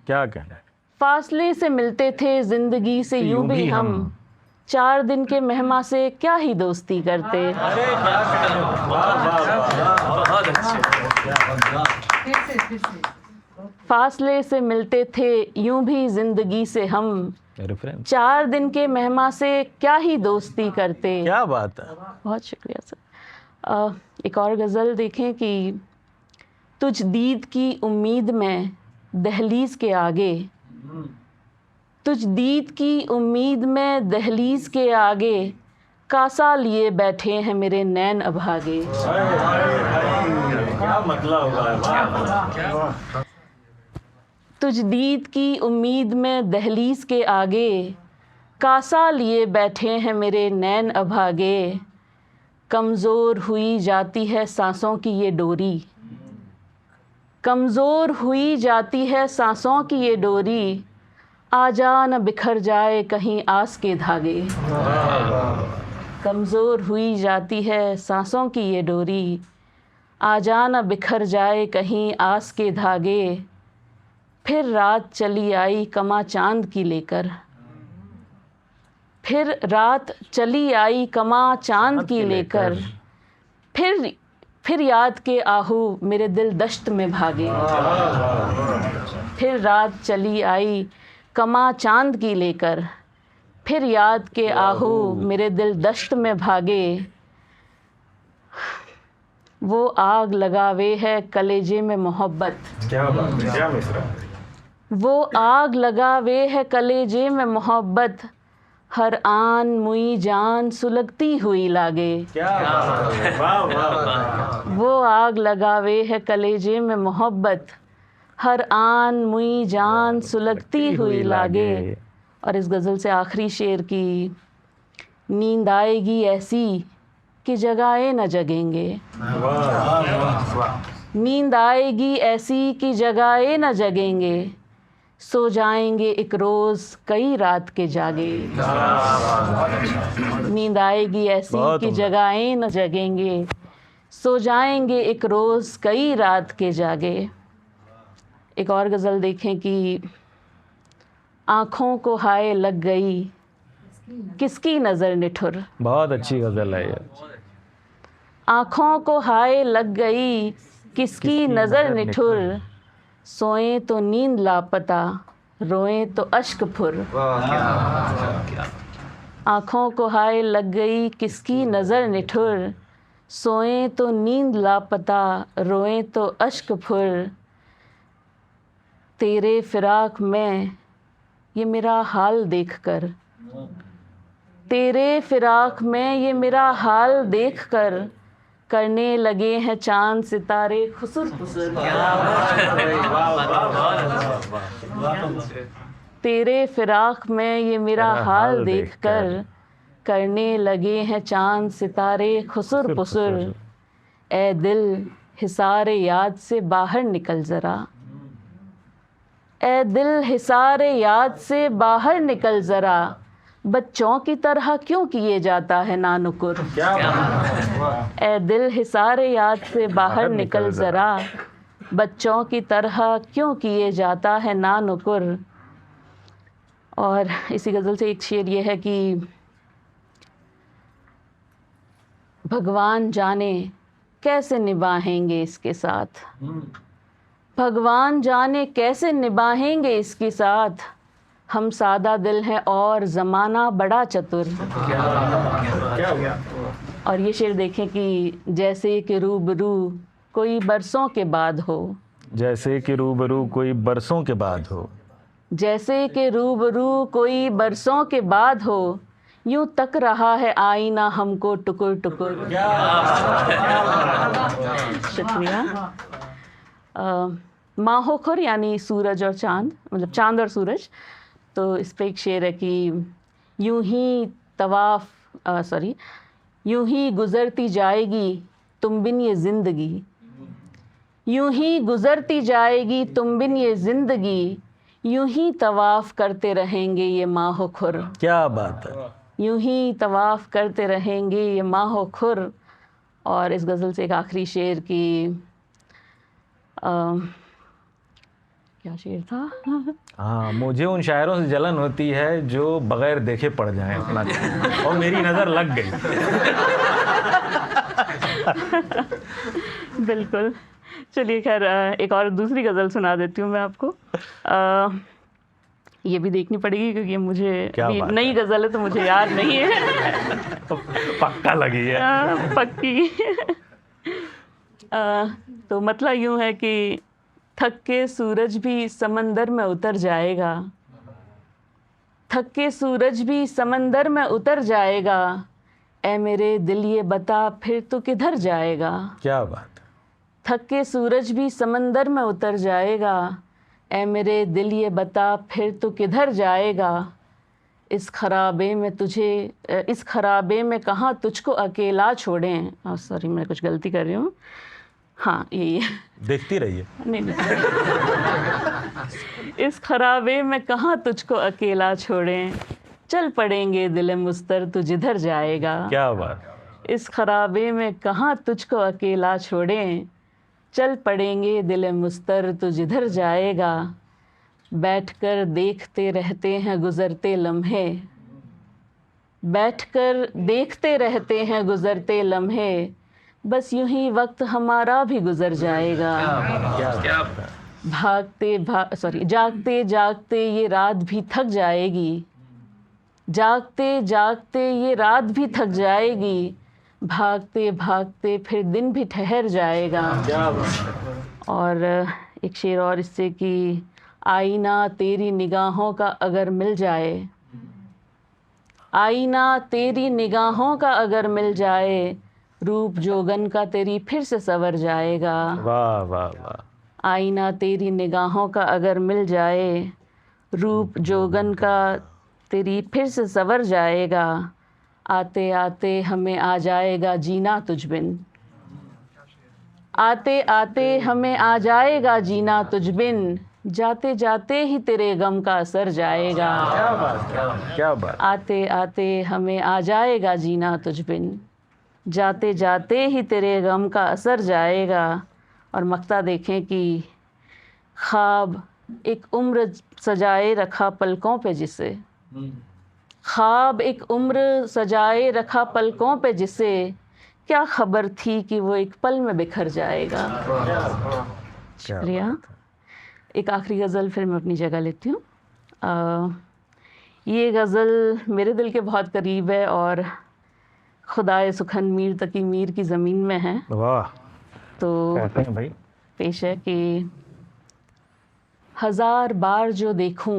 क्या कहना है। फासले से मिलते थे जिंदगी से यूं भी हम, 4 दिन के मेहमा से क्या ही दोस्ती करते। बहुत अच्छे। फासले से मिलते थे यूं भी जिंदगी से हम, रेफरेंस 4 दिन के मेहमा से क्या ही दोस्ती करते। क्या बात है। बहुत शुक्रिया सर। एक और गज़ल देखें कि तुझ दीद की उम्मीद में दहलीज़ के आगे, तुझ दीद की उम्मीद में दहलीज़ के आगे, कासा लिए बैठे हैं मेरे नैन अभागे। क्या मतलब होगा। तुझ दीद की उम्मीद में दहलीज़ के आगे, कासा लिए बैठे हैं मेरे नैन अभागे। कमज़ोर हुई जाती है सांसों की ये डोरी, कमज़ोर हुई जाती है सांसों की ये डोरी, आ जा न बिखर जाए कहीं आस के धागे। कमज़ोर हुई जाती है सांसों की ये डोरी, आ जा न बिखर जाए कहीं आस के धागे। फिर रात चली आई कमा चांद की लेकर, फिर रात चली आई कमा चांद की लेकर, फिर याद के आहू मेरे दिल दश्त में भागे। फिर रात चली आई कमा चांद की लेकर, फिर याद के आहू मेरे दिल दश्त में भागे। वो आग लगावे है कलेजे में मोहब्बत, क्या बात है, क्या मिसरा है। वो आग लगावे है कलेजे में मोहब्बत, हर आन मुई जान सुलगती हुई लागे। क्या बात है। वाह वाह। वो आग लगावे है कलेजे में मोहब्बत, हर आन मुई जान सुलगती हुई लागे। और इस गज़ल से आखिरी शेर की, नींद आएगी ऐसी कि जगाए न जगेंगे, नींद आएगी ऐसी कि जगाए न जगेंगे, सो जाएंगे एक रोज़ कई रात के जागे। नींद आएगी ऐसी कि जगाए न जगेंगे, सो जाएंगे एक रोज़ कई रात के जागे। एक और गज़ल देखें कि आँखों को हाय लग गई किसकी नज़र निठुर। बहुत अच्छी गज़ल है ये। आँखों को हाय लग गई किसकी नज़र निठुर, सोएं तो नींद लापता रोएं तो अश्क फुर। आँखों को हाय लग गई किसकी नज़र निठुर, सोएं तो नींद लापता रोएं तो अश्क फुर। तेरे फिराक में ये मेरा हाल देखकर, तेरे फिराक में ये मेरा हाल देखकर, करने लगे हैं चांद सितारे खुसुर खुसुर। तेरे फिराक में ये मेरा हाल देखकर, करने लगे हैं चांद सितारे खुसुर खुसुर। ए दिल हिसारे याद से बाहर निकल ज़रा, ए दिल हिसारे याद से बाहर निकल ज़रा, बच्चों की तरह क्यों किए जाता है नानुकुर। ए दिल हिसारे याद से बाहर निकल ज़रा, बच्चों की तरह क्यों किए जाता है नानुकुर। और इसी गज़ल से एक शेर ये है कि भगवान जाने कैसे निभाएंगे इसके साथ, भगवान जाने कैसे निभाएंगे इसके साथ, हम सादा दिल हैं और ज़माना बड़ा चतुर। और ये शेर देखें कि जैसे कि रूबरू कोई बरसों के बाद हो, जैसे कि रूबरू कोई बरसों के बाद हो, जैसे कि रूबरू कोई बरसों के बाद हो, यूं तक रहा है आईना हमको टुकुर टुकुर। शुक्रिया। माहोखुर यानी सूरज और चांद, मतलब चांद और सूरज। तो इस पे एक शेर है कि यूं ही गुज़रती जाएगी तुम बिन ये ज़िंदगी, यूं ही गुज़रती जाएगी तुम बिन ये ज़िंदगी, यूं ही तवाफ़ करते रहेंगे ये माहो खुर। क्या बात है। यूं ही तवाफ़ करते रहेंगे ये माहो खुर। और इस गज़ल से एक आखिरी शेर की क्या शेर था? हाँ, मुझे उन शायरों से जलन होती है जो बगैर देखे पढ़ जाएं अपना, और मेरी नज़र लग गई। बिल्कुल। चलिए खैर एक और दूसरी गज़ल सुना देती हूँ मैं आपको। ये भी देखनी पड़ेगी क्योंकि मुझे नई गज़ल है तो मुझे याद नहीं है। पक्का लगी है। पक्की। तो मतलब यूँ है कि थक के सूरज भी समंदर में उतर जाएगा, थक के सूरज भी समंदर में उतर जाएगा, ऐ मेरे दिल ये बता फिर तो किधर जाएगा। क्या बात। थक के सूरज भी समंदर में उतर जाएगा, ऐ मेरे दिल ये बता फिर तो किधर जाएगा। इस खराबे में कहाँ तुझको अकेला छोड़ें। सॉरी मैं कुछ गलती कर रही हूँ। हाँ यही है। देखती रहिए। नहीं। इस खराबे में कहाँ तुझको अकेला छोड़ें, चल पड़ेंगे दिल मुस्तर तू जिधर जाएगा। क्या बात। इस खराबे में कहाँ तुझको अकेला छोड़ें, चल पड़ेंगे दिल मुस्तर तू जिधर जाएगा। बैठकर देखते रहते हैं गुज़रते लम्हे, बैठकर देखते रहते हैं गुज़रते लम्हे, बस यूं ही वक्त हमारा भी गुज़र जाएगा। जागते जागते ये रात भी थक जाएगी, जागते जागते ये रात भी थक जाएगी, भागते भागते फिर दिन भी ठहर जाएगा। और एक शेर और इससे कि आईना तेरी निगाहों का अगर मिल जाए, आईना तेरी निगाहों का अगर मिल जाए, रूप जोगन का तेरी फिर से सवर जाएगा। वाह वाह वाह। आईना तेरी निगाहों का अगर मिल जाए, रूप जोगन का तेरी फिर से सवर जाएगा। आते आते हमें आ जाएगा जीना तुझ बिन, आते आते हमें आ जाएगा जीना तुझ बिन, जाते जाते ही तेरे गम का असर जाएगा। क्या बात। आते आते हमें आ जाएगा जीना तुझ बिन, जाते जाते ही तेरे गम का असर जाएगा। और मक्ता देखें कि ख्वाब एक उम्र सजाए रखा पलकों पे जिसे, ख्वाब एक उम्र सजाए रखा पलकों पे जिसे, क्या खबर थी कि वो एक पल में बिखर जाएगा। शुक्रिया। एक आखिरी गज़ल फिर मैं अपनी जगह लेती हूँ। ये गज़ल मेरे दिल के बहुत करीब है और खुदाए सुखन मीर तकी मीर की ज़मीन में है। वाह। तो भाई पेश है कि हजार बार जो देखूं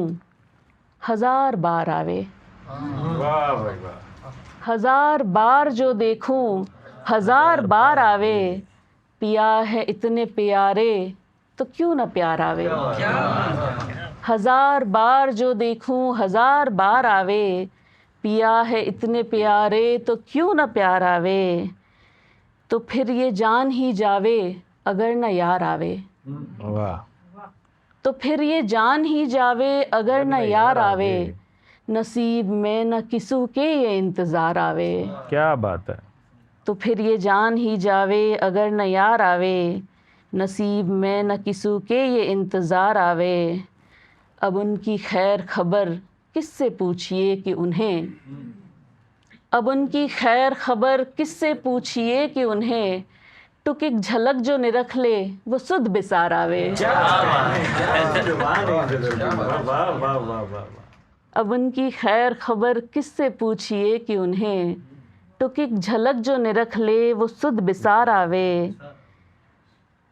हजार बार आवे, वाह भाई वाह। हजार बार जो देखूं हजार बार आवे, पिया है इतने प्यारे तो क्यों ना प्यार आवे। हजार बार जो देखूं हजार बार आवे, पिया है इतने प्यारे तो क्यों ना प्यार आवे। तो फिर ये जान ही जावे अगर न यार आवे, वाह। तो फिर ये जान ही जावे अगर न यार आवे। नसीब में न किसू के ये इंतज़ार आवे। क्या बात है। तो फिर ये जान ही जावे अगर न यार आवे, नसीब में न किसू के ये इंतज़ार आवे। अब उनकी खैर खबर किससे पूछिए कि उन्हें, अब उनकी खैर खबर किससे पूछिए कि उन्हें, टुक एक झलक जो निरख ले वो सुध बिसार आवे। अब उनकी खैर खबर किससे पूछिए कि उन्हें, टुक एक झलक जो निरख ले वो सुध बिसार आवे।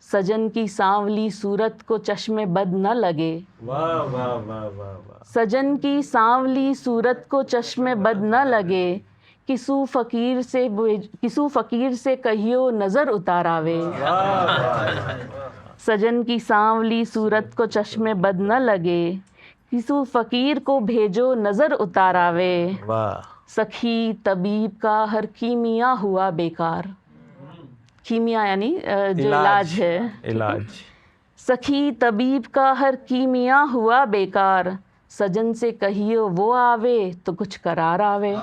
सजन की सांवली सूरत को चश्मे बद न लगे, वाह वाह वाह वाह वाह। सजन की सांवली सूरत को चश्मे बद न लगे, किसू फ़कीर से कहियो नज़र उतारावे। सजन की सांवली सूरत को चश्मे बद न लगे, किसू फ़कीर को भेजो नज़र उतारावे। वाह। सखी तबीब का हर कीमिया हुआ बेकार, कीमिया यानी जो इलाज है, इलाज। सखी तबीब का हर कीमिया हुआ बेकार, सजन से कहियो वो आवे तो कुछ करार आवे।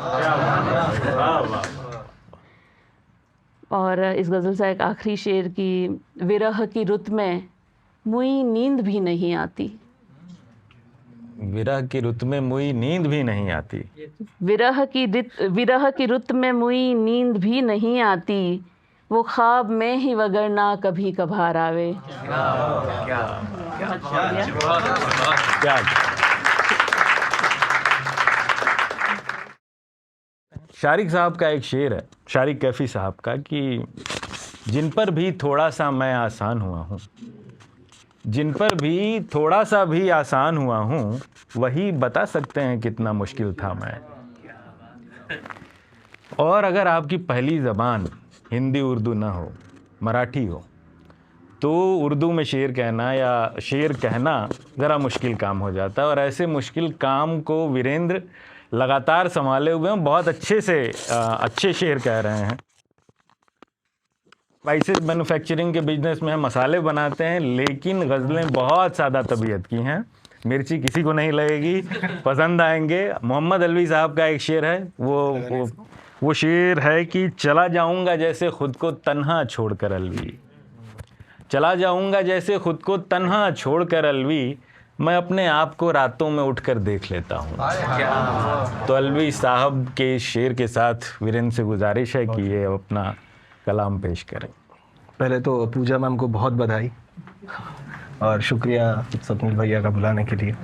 और इस गज़ल से एक आखिरी शेर की, विरह की रुत में मुई नींद भी नहीं आती। विरह की रुत में मुई नींद भी नहीं आती। विरह की रुत में मुई नींद भी नहीं आती, वो ख्वाब में ही वगरना कभी कभार आवे। क्या शारिक साहब का एक शेर है, शारिक कैफ़ी साहब का, कि जिन पर भी थोड़ा सा मैं आसान हुआ हूँ, जिन पर भी थोड़ा सा भी आसान हुआ हूँ, वही बता सकते हैं कितना मुश्किल था मैं। और अगर आपकी पहली ज़बान हिंदी उर्दू ना हो, मराठी हो, तो उर्दू में शेर कहना या शेर कहना ज़रा मुश्किल काम हो जाता है। और ऐसे मुश्किल काम को वीरेंद्र लगातार संभाले हुए हैं, बहुत अच्छे से अच्छे शेर कह रहे हैं। स्पाइसेस मैन्युफैक्चरिंग के बिजनेस में मसाले बनाते हैं, लेकिन गज़लें बहुत सादा तबीयत की हैं, मिर्ची किसी को नहीं लगेगी, पसंद आएंगे। मोहम्मद अलवी साहब का एक शेर है, वो शेर है कि चला जाऊंगा जैसे खुद को तन्हा छोड़कर अलवी, चला जाऊंगा जैसे खुद को तन्हा छोड़कर अलवी, मैं अपने आप को रातों में उठकर देख लेता हूँ। तो अलवी साहब के शेर के साथ वीरेंद्र से गुजारिश है कि ये अपना कलाम पेश करें। पहले तो पूजा मैम को बहुत बधाई और शुक्रिया स्वप्निल भैया का बुलाने के लिए।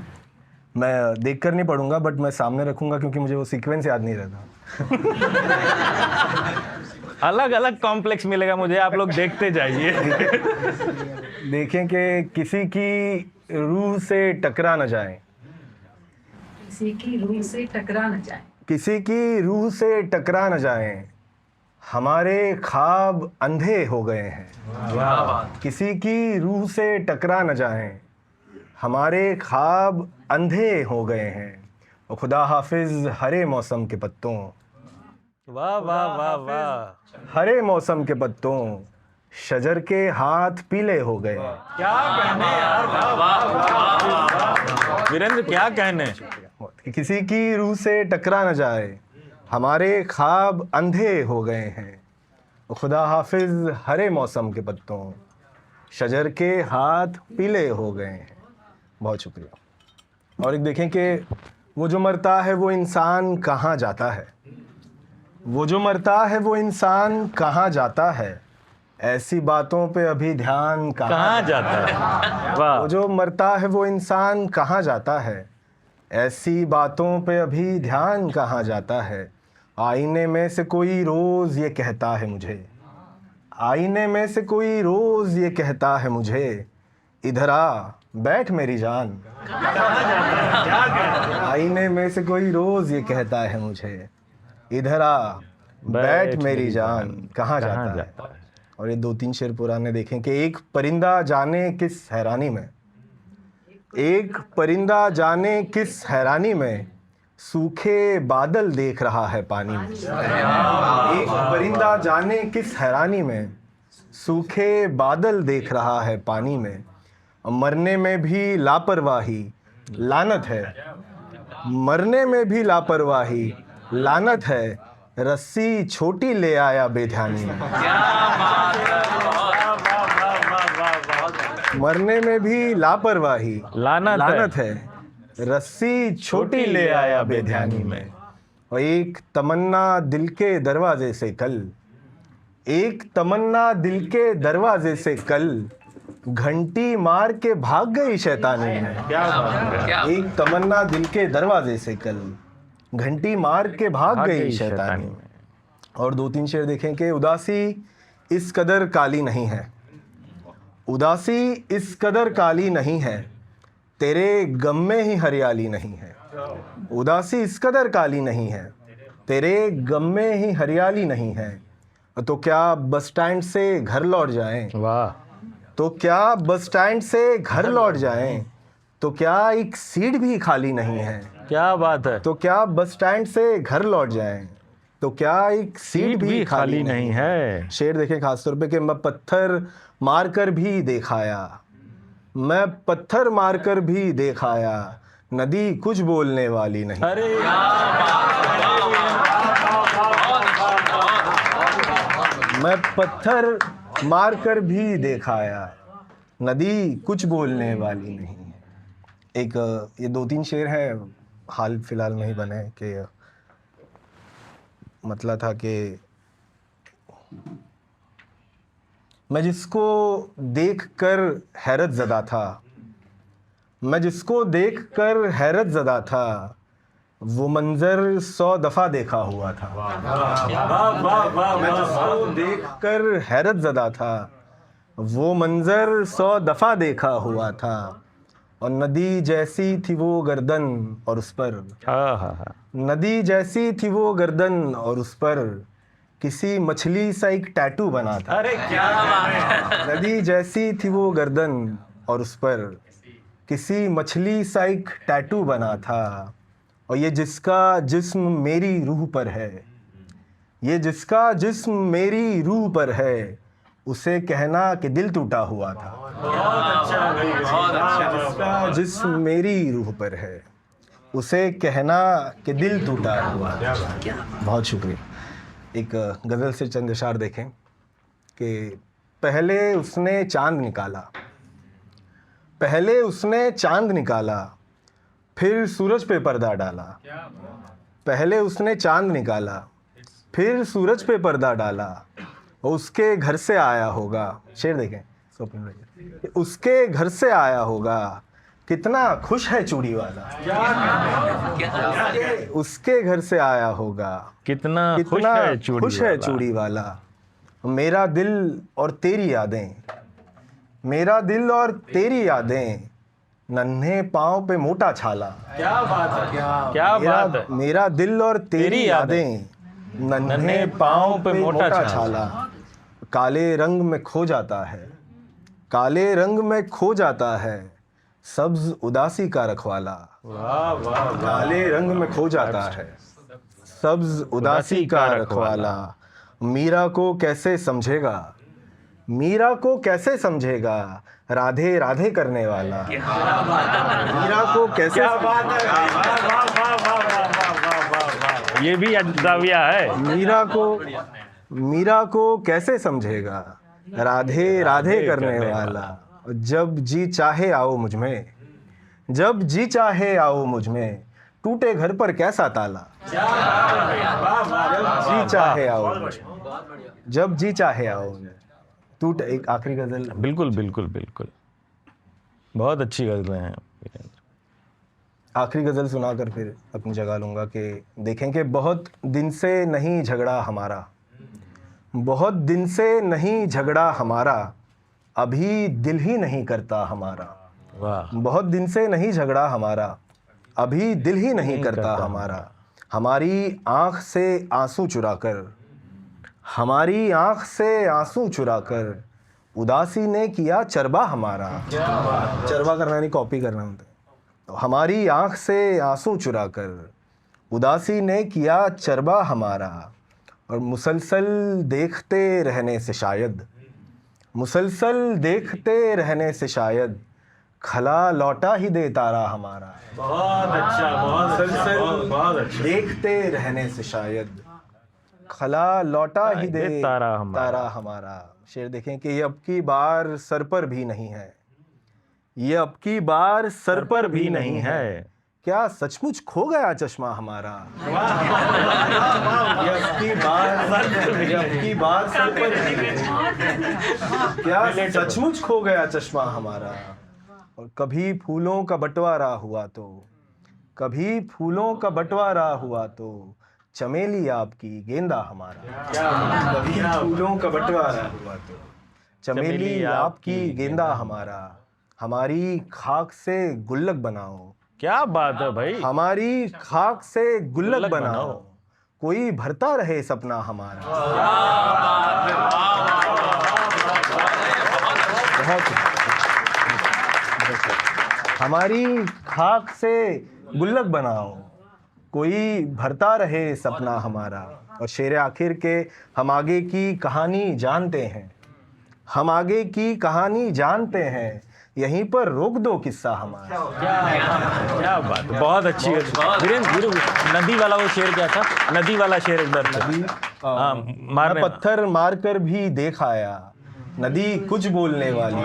मैं देख कर नहीं पढ़ूंगा, बट मैं सामने रखूंगा क्योंकि मुझे वो सीक्वेंस याद नहीं रहता। अलग अलग कॉम्प्लेक्स मिलेगा मुझे, आप लोग देखते जाइए। देखें कि किसी की रूह से टकरा न जाए, किसी की रूह से टकरा न जाए, किसी की रूह से टकरा न जाए, हमारे ख्वाब अंधे हो गए हैं। किसी की रूह से टकरा न जाए, हमारे ख्वाब अंधे हो गए हैं। और खुदा हाफिज हरे मौसम के पत्तों, वाह वाह वाह वाह, हरे मौसम के पत्तों, शजर के हाथ पीले हो गए। क्या कहने यार, वीरेंद्र क्या कहने। किसी की रूह से टकरा न जाए, हमारे ख्वाब अंधे हो गए हैं। खुदा हाफिज हरे मौसम के पत्तों, शजर के हाथ पीले हो गए हैं। बहुत शुक्रिया। और एक देखें कि वो जो मरता है वो इंसान कहाँ जाता है, वो जो मरता है वो इंसान कहाँ जाता है, ऐसी बातों पे अभी ध्यान कहाँ जाता है। वाह। वो जो मरता है वो इंसान कहाँ जाता है, ऐसी बातों पे अभी ध्यान कहाँ जाता है। आईने में से कोई रोज़ ये कहता है मुझे, आईने में से कोई रोज़ ये कहता है मुझे, इधर आ बैठ मेरी जान। आईने में से कोई रोज़ ये कहता है मुझे, इधर आ बैठ मेरी जान, कहाँ जाता है। और ये 2-3 शेर पुराने देखें कि एक परिंदा जाने किस हैरानी में, एक परिंदा जाने किस हैरानी में, सूखे बादल देख रहा है पानी में। एक परिंदा जाने किस हैरानी में, सूखे बादल देख रहा है पानी में। मरने में भी लापरवाही लानत है, मरने में भी लापरवाही, लानत है रस्सी छोटी ले आया बेध्यानी में। मरने में भी लापरवाही, लानत है रस्सी छोटी ले आया बेध्यानी में। और एक तमन्ना दिल के दरवाजे से कल, एक तमन्ना दिल के दरवाजे से कल, घंटी मार के भाग गई शैतानी में। एक तमन्ना दिल के दरवाजे से कल, घंटी मार के भाग गई शैतानी में। और 2-3 शेर देखें कि उदासी इस कदर काली नहीं है, उदासी इस कदर काली नहीं है, तेरे गम में ही हरियाली नहीं है। उदासी इस कदर काली नहीं है, तेरे गम में ही हरियाली नहीं है। तो क्या बस स्टैंड से घर लौट जाएं? वाह। तो क्या बस स्टैंड से घर लौट जाएं? तो क्या एक सीट भी खाली नहीं है? क्या बात है। तो क्या बस स्टैंड से घर लौट जाएं? तो क्या एक सीट भी खाली नहीं है? शेर देखें खासतौर पे कि मैं पत्थर मारकर भी देखाया, मैं पत्थर मारकर भी देखाया, नदी कुछ बोलने वाली नहीं। अरे मैं पत्थर मारकर भी देखाया, नदी कुछ बोलने वाली नहीं है। एक ये 2-3 शेर हैं हाल फिलहाल में ही बने कि मतलब था कि मैं जिसको देखकर हैरत ज़दा था, मैं जिसको देखकर हैरत ज़दा था, वो मंजर 100 दफ़ा देखा हुआ था। मैं जिसको देखकर हैरत ज़दा था, वो मंजर 100 दफ़ा देखा हुआ था। और नदी जैसी थी वो गर्दन और उस पर, नदी जैसी थी वो गर्दन और उस पर किसी मछली सा एक टैटू बना था। अरे क्या बात है। नदी जैसी थी वो गर्दन और उस पर किसी मछली सा एक टैटू बना था। और ये जिसका जिस्म मेरी रूह पर है, ये जिसका जिस्म मेरी रूह पर है, उसे कहना कि दिल टूटा हुआ था। जिसका जिस्म मेरी रूह पर है, उसे कहना कि दिल टूटा हुआ था। बहुत शुक्रिया। एक गज़ल से चंद अशार देखें कि पहले उसने चांद निकाला, पहले उसने चांद निकाला, फिर सूरज पे पर्दा डाला। पहले उसने चांद निकाला, फिर सूरज पे पर्दा डाला। और उसके घर से आया होगा, शेर देखें, उसके घर से आया होगा, कितना खुश है चूड़ी वाला। उसके घर से आया होगा, कितना खुश है चूड़ी वाला। मेरा दिल और तेरी यादें, मेरा दिल और तेरी यादें, नन्हे पाँव पे मोटा छाला। क्या बात है, क्या बात है। मेरा दिल और तेरी यादें, नन्हे पाँव पे मोटा छाला। काले रंग में खो जाता है, काले रंग में खो जाता है, सब्ज उदासी का रखवाला। काले रंग में खो जाता है, सब्ज उदासी का रखवाला। मीरा को कैसे समझेगा, मीरा को कैसे समझेगा, राधे राधे करने वाला। मीरा को कैसे, ये भी जाविया है। मीरा को कैसे समझेगा, राधे राधे करने वाला। जब जी चाहे आओ मुझ में, जब जी चाहे आओ मुझ में, टूटे घर पर कैसा ताला। जब जी चाहे आओ, जब जी चाहे आओ टूटे। एक आखिरी गजल। बिल्कुल बिल्कुल बिल्कुल, बहुत अच्छी गजलें हैं। आखिरी गज़ल सुनाकर फिर अपनी जगह लूँगा कि देखें कि बहुत दिन से नहीं झगड़ा हमारा, बहुत दिन से नहीं झगड़ा हमारा, अभी दिल ही नहीं करता हमारा। वाह। बहुत दिन से नहीं झगड़ा हमारा, अभी दिल ही नहीं करता हमारा। हमारी आँख से आंसू चुराकर, हमारी आँख से आंसू चुराकर, उदासी ने किया चरबा हमारा। चरबा करना नहीं, कॉपी करना होता है। तो हमारी आँख से आंसू चुराकर, उदासी ने किया चरबा हमारा। और मुसलसल देखते रहने से शायद, मुसलसल देखते रहने से शायद, खला लौटा ही दे तारा हमारा। बहुत अच्छा, बहुत अच्छा। देखते रहने से शायद खला लौटा ही दे तारा हमारा। शेर देखें कि ये अब की बार सर पर भी नहीं है, ये अब की बार सर पर भी नहीं है, क्या सचमुच खो गया चश्मा हमारा। ये अब की बार सर पर भी नहीं है, क्या सचमुच खो गया चश्मा हमारा। और कभी फूलों का बंटवारा हुआ तो, कभी फूलों का बंटवारा हुआ तो चमेली आपकी गेंदा हमारा। कभी फूलों का बंटवारा हुआ तो चमेली आपकी गेंदा हमारा। हमारी खाक से गुल्लक बनाओ। क्या बात है भाई। हमारी खाक से गुल्लक बनाओ, कोई भरता रहे सपना हमारा। हमारी खाक से गुल्लक बनाओ, कोई भरता रहे सपना हमारा। और शेर आखिर के हम आगे की कहानी जानते हैं, हम आगे की कहानी जानते हैं, यहीं पर रोक दो किस्सा हमारा। क्या बात, बहुत अच्छी है वीरेंद्र। नदी वाला वो शेर क्या था, नदी वाला शेर एक बार नदी मारने पत्थर मारकर भी देख आया, नदी कुछ बोलने वाली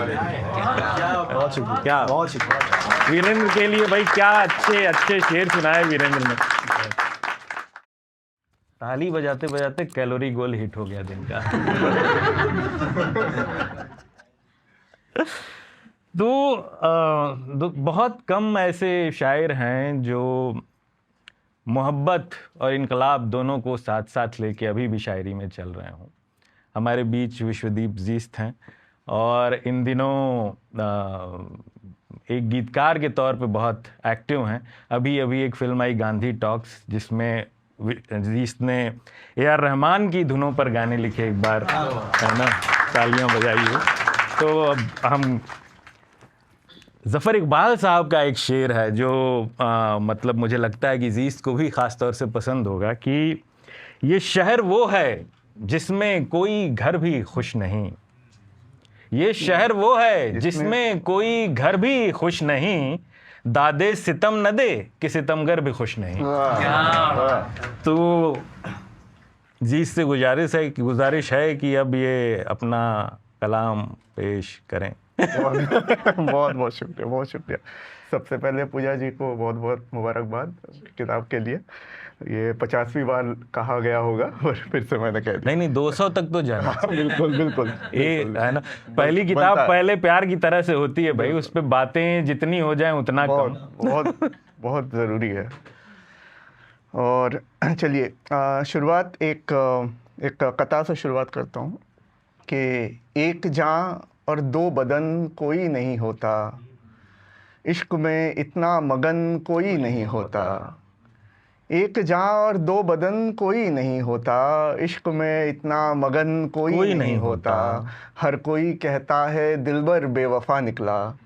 बहुत शुक्रिया, बहुत शुक्रिया वीरेंद्र के लिए भाई। क्या अच्छे अच्छे शेर सुनाए वीरेंद्र ने। ताली बजाते बजाते कैलोरी गोल हिट हो गया दिन का। तो बहुत कम ऐसे शायर हैं जो मोहब्बत और इनकलाब दोनों को साथ साथ लेके अभी भी शायरी में चल रहे हों। हमारे बीच विश्वदीप जीस्त हैं और इन दिनों एक गीतकार के तौर पे बहुत एक्टिव हैं। अभी अभी एक फिल्म आई गांधी टॉक्स, जिसमें जीस्त ने ए.आर. रहमान की धुनों पर गाने लिखे, एक बार है ना, तालियां बजाइए। तो अब हम ज़फ़र इकबाल साहब का एक शेर है जो मतलब मुझे लगता है कि जीस्त को भी ख़ास तौर से पसंद होगा कि ये शहर वो है जिसमें कोई घर भी खुश नहीं, ये शहर वो है जिसमें कोई घर भी खुश नहीं, दादे सितम न दे कि सितमगर भी खुश नहीं। तो जीस्त से गुजारिश है कि अब ये अपना कलाम पेश करें। बहुत बहुत शुक्रिया, बहुत शुक्रिया। सबसे पहले पूजा जी को बहुत बहुत मुबारकबाद किताब के लिए। ये 50वीं बार कहा गया होगा और फिर से मैंने कह दिया। नहीं 200 तक तो जाना। बिल्कुल बिल्कुल ये है ना, पहली किताब पहले प्यार की तरह से होती है भाई, उस पे बातें जितनी हो जाएं उतना कम। बहुत बहुत ज़रूरी है। और चलिए शुरुआत एक कथा से शुरुआत करता हूँ कि एक जान और दो बदन कोई नहीं होता, इश्क में इतना मगन कोई नहीं होता। एक जान और दो बदन कोई नहीं होता, इश्क में इतना मगन कोई नहीं होता। हर कोई कहता है दिलबर बेवफा निकला,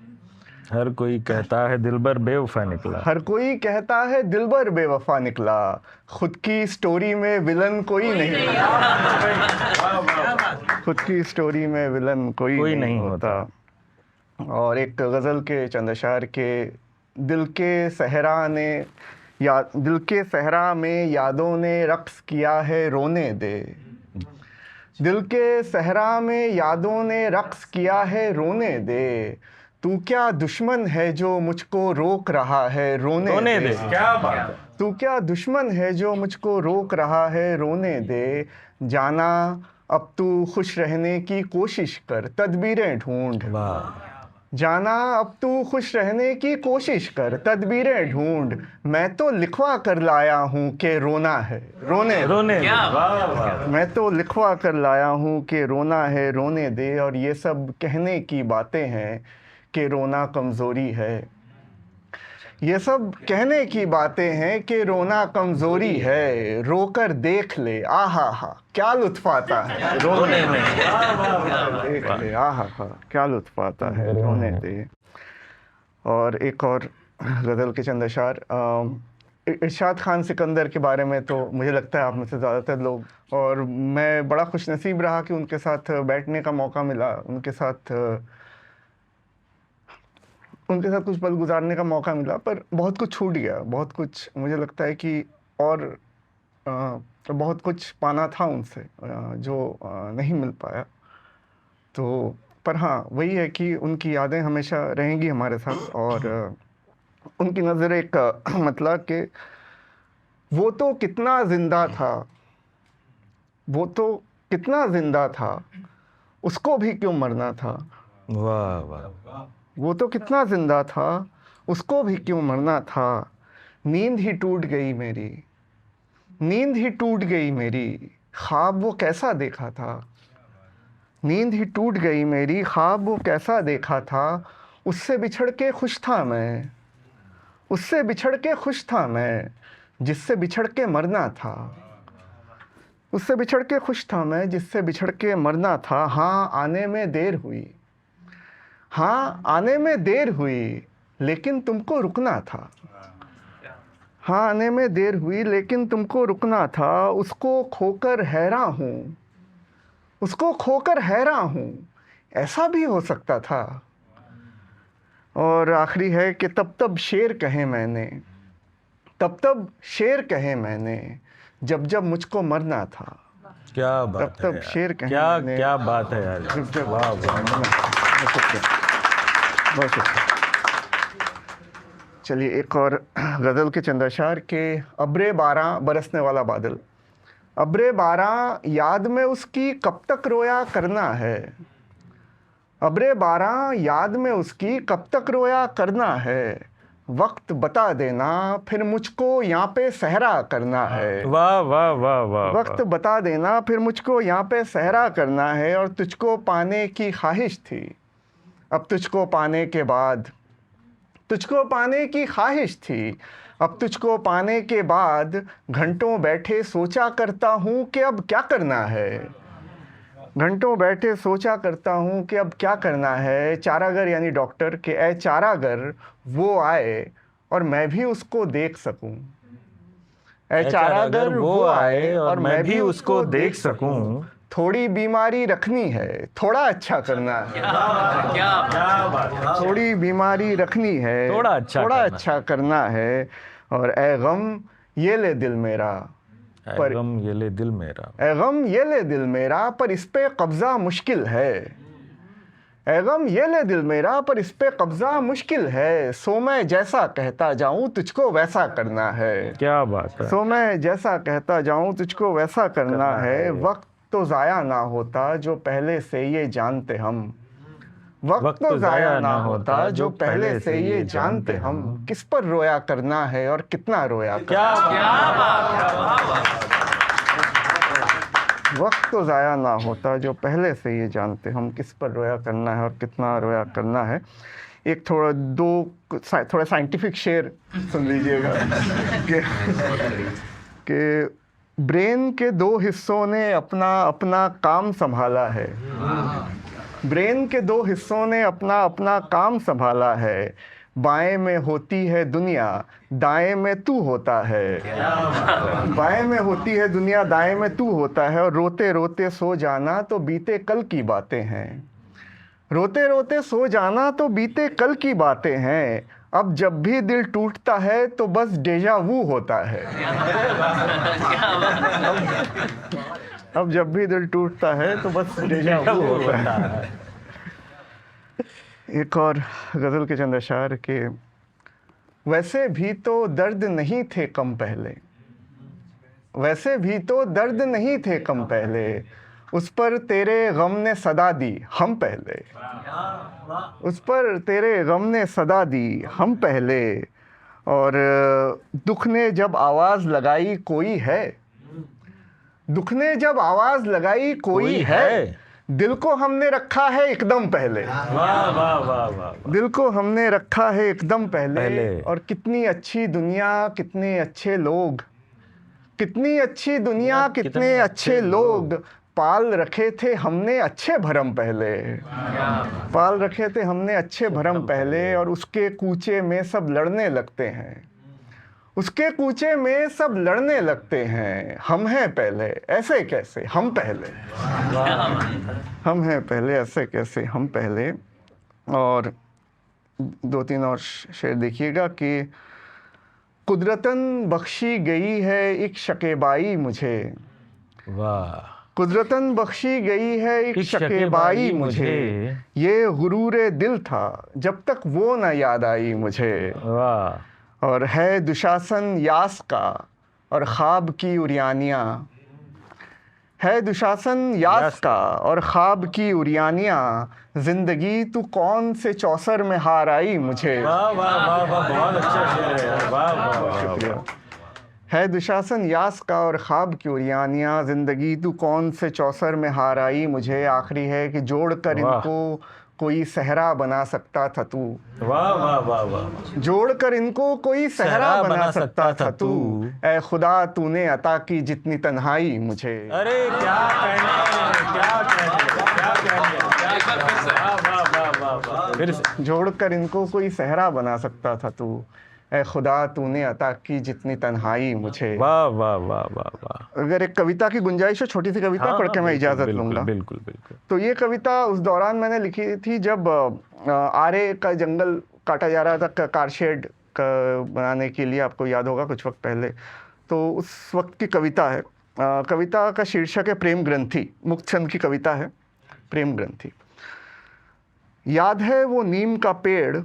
हर कोई कहता है दिलबर बेवफा निकला, हर कोई कहता है दिलबर बेवफा निकला। खुद की स्टोरी में विलन कोई नहीं, खुद की स्टोरी में विलन कोई नहीं होता। और एक गज़ल के चंद अशार के दिल के सहरा में यादों ने रक्स किया है रोने दे, दिल के सहरा में यादों ने रक्स किया है रोने दे। तू क्या दुश्मन है जो मुझको रोक रहा है रोने दे। क्या बात है। तू क्या दुश्मन है जो मुझको रोक रहा है रोने दे। जाना अब तू खुश रहने की कोशिश कर, तदबीरें ढूंढ। जाना अब तू खुश रहने की कोशिश कर, तदबीरें ढूंढ। मैं तो लिखवा कर लाया हूँ कि रोना है रोने दे। मैं तो लिखवा कर लाया हूँ कि रोना है रोने दे। और ये सब कहने की बातें हैं कि रोना कमज़ोरी है, ये सब कहने की बातें हैं कि रोना कमज़ोरी है। रोकर देख ले आहा हा क्या लुत्फ़ आता है रोने में, देख ले आहा हा क्या लुत्फ़ आता है रोने दे। और एक और गज़ल के चंद अशार इरशाद खान सिकंदर के बारे में तो मुझे लगता है आप में से ज़्यादातर लोग, और मैं बड़ा खुशनसीब रहा कि उनके साथ बैठने का मौका मिला, उनके साथ उनके साथ कुछ पल गुजारने का मौका मिला, पर बहुत कुछ छूट गया, बहुत कुछ मुझे लगता है कि और बहुत कुछ पाना था उनसे जो नहीं मिल पाया। तो पर हाँ, वही है कि उनकी यादें हमेशा रहेंगी हमारे साथ। और उनकी नज़र एक मतलब कि वो तो कितना ज़िंदा था, वो तो कितना ज़िंदा था, उसको भी क्यों मरना था। वाह वाह। वो तो कितना ज़िंदा था, उसको भी क्यों मरना था। नींद ही टूट गई मेरी, नींद ही टूट गई मेरी, ख्वाब वो कैसा देखा था। नींद ही टूट गई मेरी, ख्वाब वो कैसा देखा था। उससे बिछड़ के खुश था मैं, उससे बिछड़ के खुश था मैं, जिससे बिछड़ के मरना था। उससे बिछड़ के खुश था मैं, जिससे बिछड़ के मरना था। हाँ आने में देर हुई, हाँ आने में देर हुई, लेकिन तुमको रुकना था। हाँ आने में देर हुई, लेकिन तुमको रुकना था। उसको खोकर हैरान हूँ, उसको खोकर हैरान हूँ, ऐसा भी हो सकता था। और आखिरी है कि तब तब शेर कहे मैंने, तब तब शेर कहे मैंने, जब जब मुझको मरना था। क्या बात तब तब है शेर कहे क्या मैंने, क्या बात है यार। जब जब वाह वाह। बहुत शुक्रिया, बहुत शुक्रिया। चलिए एक और गज़ल के चंद अशार के। अब्रे 12 बरसने वाला बादल। अब्रे 12 याद में उसकी कब तक रोया करना है। अब्रे 12 याद में उसकी कब तक रोया करना है। वक्त बता देना फिर मुझको यहाँ पे सहरा करना है। वाह वाह वाह वाह। वक्त बता देना फिर मुझको यहाँ पे सहरा करना है। और तुझको पाने की ख्वाहिश थी, अब तुझको पाने के बाद, तुझको पाने की ख्वाहिश थी, अब तुझको पाने के बाद घंटों बैठे सोचा करता हूँ कि अब क्या करना है। घंटों बैठे सोचा करता हूँ कि अब क्या करना है। चारागर यानी डॉक्टर के ऐ चारागर वो आए और मैं भी उसको देख सकूं। ऐ चारागर वो आए और मैं भी उसको देख सकूं। थोड़ी बीमारी रखनी है, थोड़ा अच्छा करना है। थोड़ी बीमारी रखनी है, थोड़ा अच्छा करना है। और ऐ गम ये ले दिल मेरा, ऐ गम ये ले दिल मेरा, ऐ गम ये ले दिल मेरा, पर इस पे कब्जा मुश्किल है। ऐ गम ये ले दिल मेरा, पर इस पे कब्जा मुश्किल है। सो मैं जैसा कहता जाऊं तुझको वैसा करना है। क्या बात है। सो मैं जैसा कहता जाऊं तुझको वैसा करना है। वक्त तो ज़ाया ना होता जो पहले से ये जानते हम। वक्त तो ज़ाया ना होता जो पहले से ये जानते हम। किस पर रोया करना है और कितना रोया करना है। वक्त तो ज़ाया ना होता जो पहले से ये जानते हम। किस पर रोया करना है और कितना रोया करना है। एक थोड़ा साइंटिफिक शेर सुन लीजिएगा कि ब्रेन के 2 हिस्सों ने अपना अपना काम संभाला है। ब्रेन के 2 हिस्सों ने अपना अपना काम संभाला है। बाएं में होती है दुनिया, दाएं में तू होता है। बाएं में होती है दुनिया, दाएं में तू होता है। और रोते रोते सो जाना तो बीते कल की बातें हैं। रोते रोते सो जाना तो बीते कल की बातें हैं। अब जब भी दिल टूटता है तो बस डेजा वू होता है। अब जब भी दिल टूटता है तो बस डेजा वू होता है। एक और गज़ल के चंद अशार के। वैसे भी तो दर्द नहीं थे कम पहले, वैसे भी तो दर्द नहीं थे कम पहले। उस पर तेरे गम ने सदा दी हम पहले। उस पर तेरे गम ने सदा दी हम पहले। और दुख ने जब आवाज़ लगाई कोई है, दुख ने जब आवाज़ लगाई कोई है। दिल को हमने रखा है एकदम पहले। वाह वाह वाह वाह। दिल को हमने रखा है एकदम पहले। और कितनी अच्छी दुनिया, कितने अच्छे लोग, कितनी अच्छी दुनिया, कितने अच्छे लोग। पाल रखे थे हमने अच्छे भरम पहले। पाल रखे थे हमने अच्छे भरम पहले। और उसके कूचे में सब लड़ने लगते हैं, उसके कूचे में सब लड़ने लगते हैं। हम हैं पहले ऐसे कैसे हम पहले, हम हैं पहले ऐसे कैसे हम पहले। और दो तीन और शेर देखिएगा कि कुदरतन बख्शी गई है एक शकेबाई मुझे, वाह। कुदरतन बख्शी गई है एक शकेबाई मुझे, ये गुरूर दिल था जब तक वो न याद आई मुझे। वाह। और है दुशासन यास का और ख्वाब की उरियानियाँ, है दुशासन यास का और ख्वाब की उरियानियाँ, जिंदगी तू कौन से चौसर में हार आई मुझे। वाह वाह वाह वाह, बहुत अच्छा शेर है। वाह वाह वाह, शुक्रिया। है दुशासन यास का और ख्वाब की उरियानियाँ, जिंदगी तू कौन से चौसर में हार आई मुझे। आखिरी है कि जोड़ कर इनको कोई सहरा बना सकता था तू। वाह वाह वाह वाह, जोड़ कर इनको कोई सहरा बना सकता था तू, ऐ खुदा तूने अता की जितनी तन्हाई मुझे। अरे क्या कहने, क्या कहने, क्या कहने, वाह वाह वाह वाह। फिर से जोड़ कर इनको कोई सहरा बना सकता था तू, ऐ खुदा तूने अता की जितनी तन्हाई मुझे। वाह वाह वाह वाह वाह। अगर एक कविता की गुंजाइश हो, छोटी सी कविता पढ़ के मैं इजाज़त लूँगा। बिल्कुल बिल्कुल। तो ये कविता उस दौरान मैंने लिखी थी जब आरे का जंगल काटा जा रहा था कारशेड बनाने के लिए, आपको याद होगा कुछ वक्त पहले। तो उस वक्त की कविता है। कविता का शीर्षक है प्रेम ग्रंथि, मुक्तचंद की कविता है प्रेम ग्रंथि। याद है वो नीम का पेड़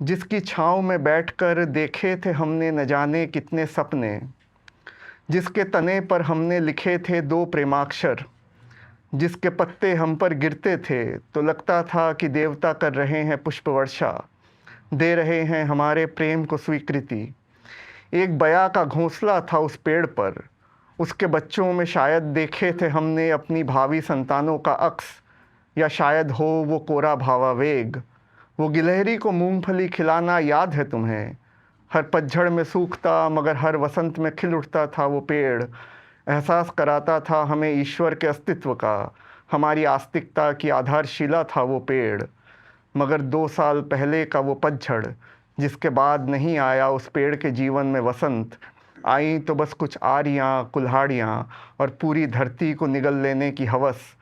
जिसकी छाँव में बैठकर देखे थे हमने न जाने कितने सपने, जिसके तने पर हमने लिखे थे 2 प्रेमाक्षर, जिसके पत्ते हम पर गिरते थे तो लगता था कि देवता कर रहे हैं पुष्प वर्षा, दे रहे हैं हमारे प्रेम को स्वीकृति। एक बया का घोंसला था उस पेड़ पर, उसके बच्चों में शायद देखे थे हमने अपनी भावी संतानों का अक्स, या शायद हो वो कोरा भावावेग। वो गिलहरी को मूंगफली खिलाना याद है तुम्हें, हर पतझड़ में सूखता मगर हर वसंत में खिल उठता था वो पेड़। एहसास कराता था हमें ईश्वर के अस्तित्व का, हमारी आस्तिकता की आधारशिला था वो पेड़। मगर 2 साल पहले का वो पतझड़ जिसके बाद नहीं आया उस पेड़ के जीवन में वसंत, आई तो बस कुछ आरियाँ कुल्हाड़ियाँ और पूरी धरती को निगल लेने की हवस।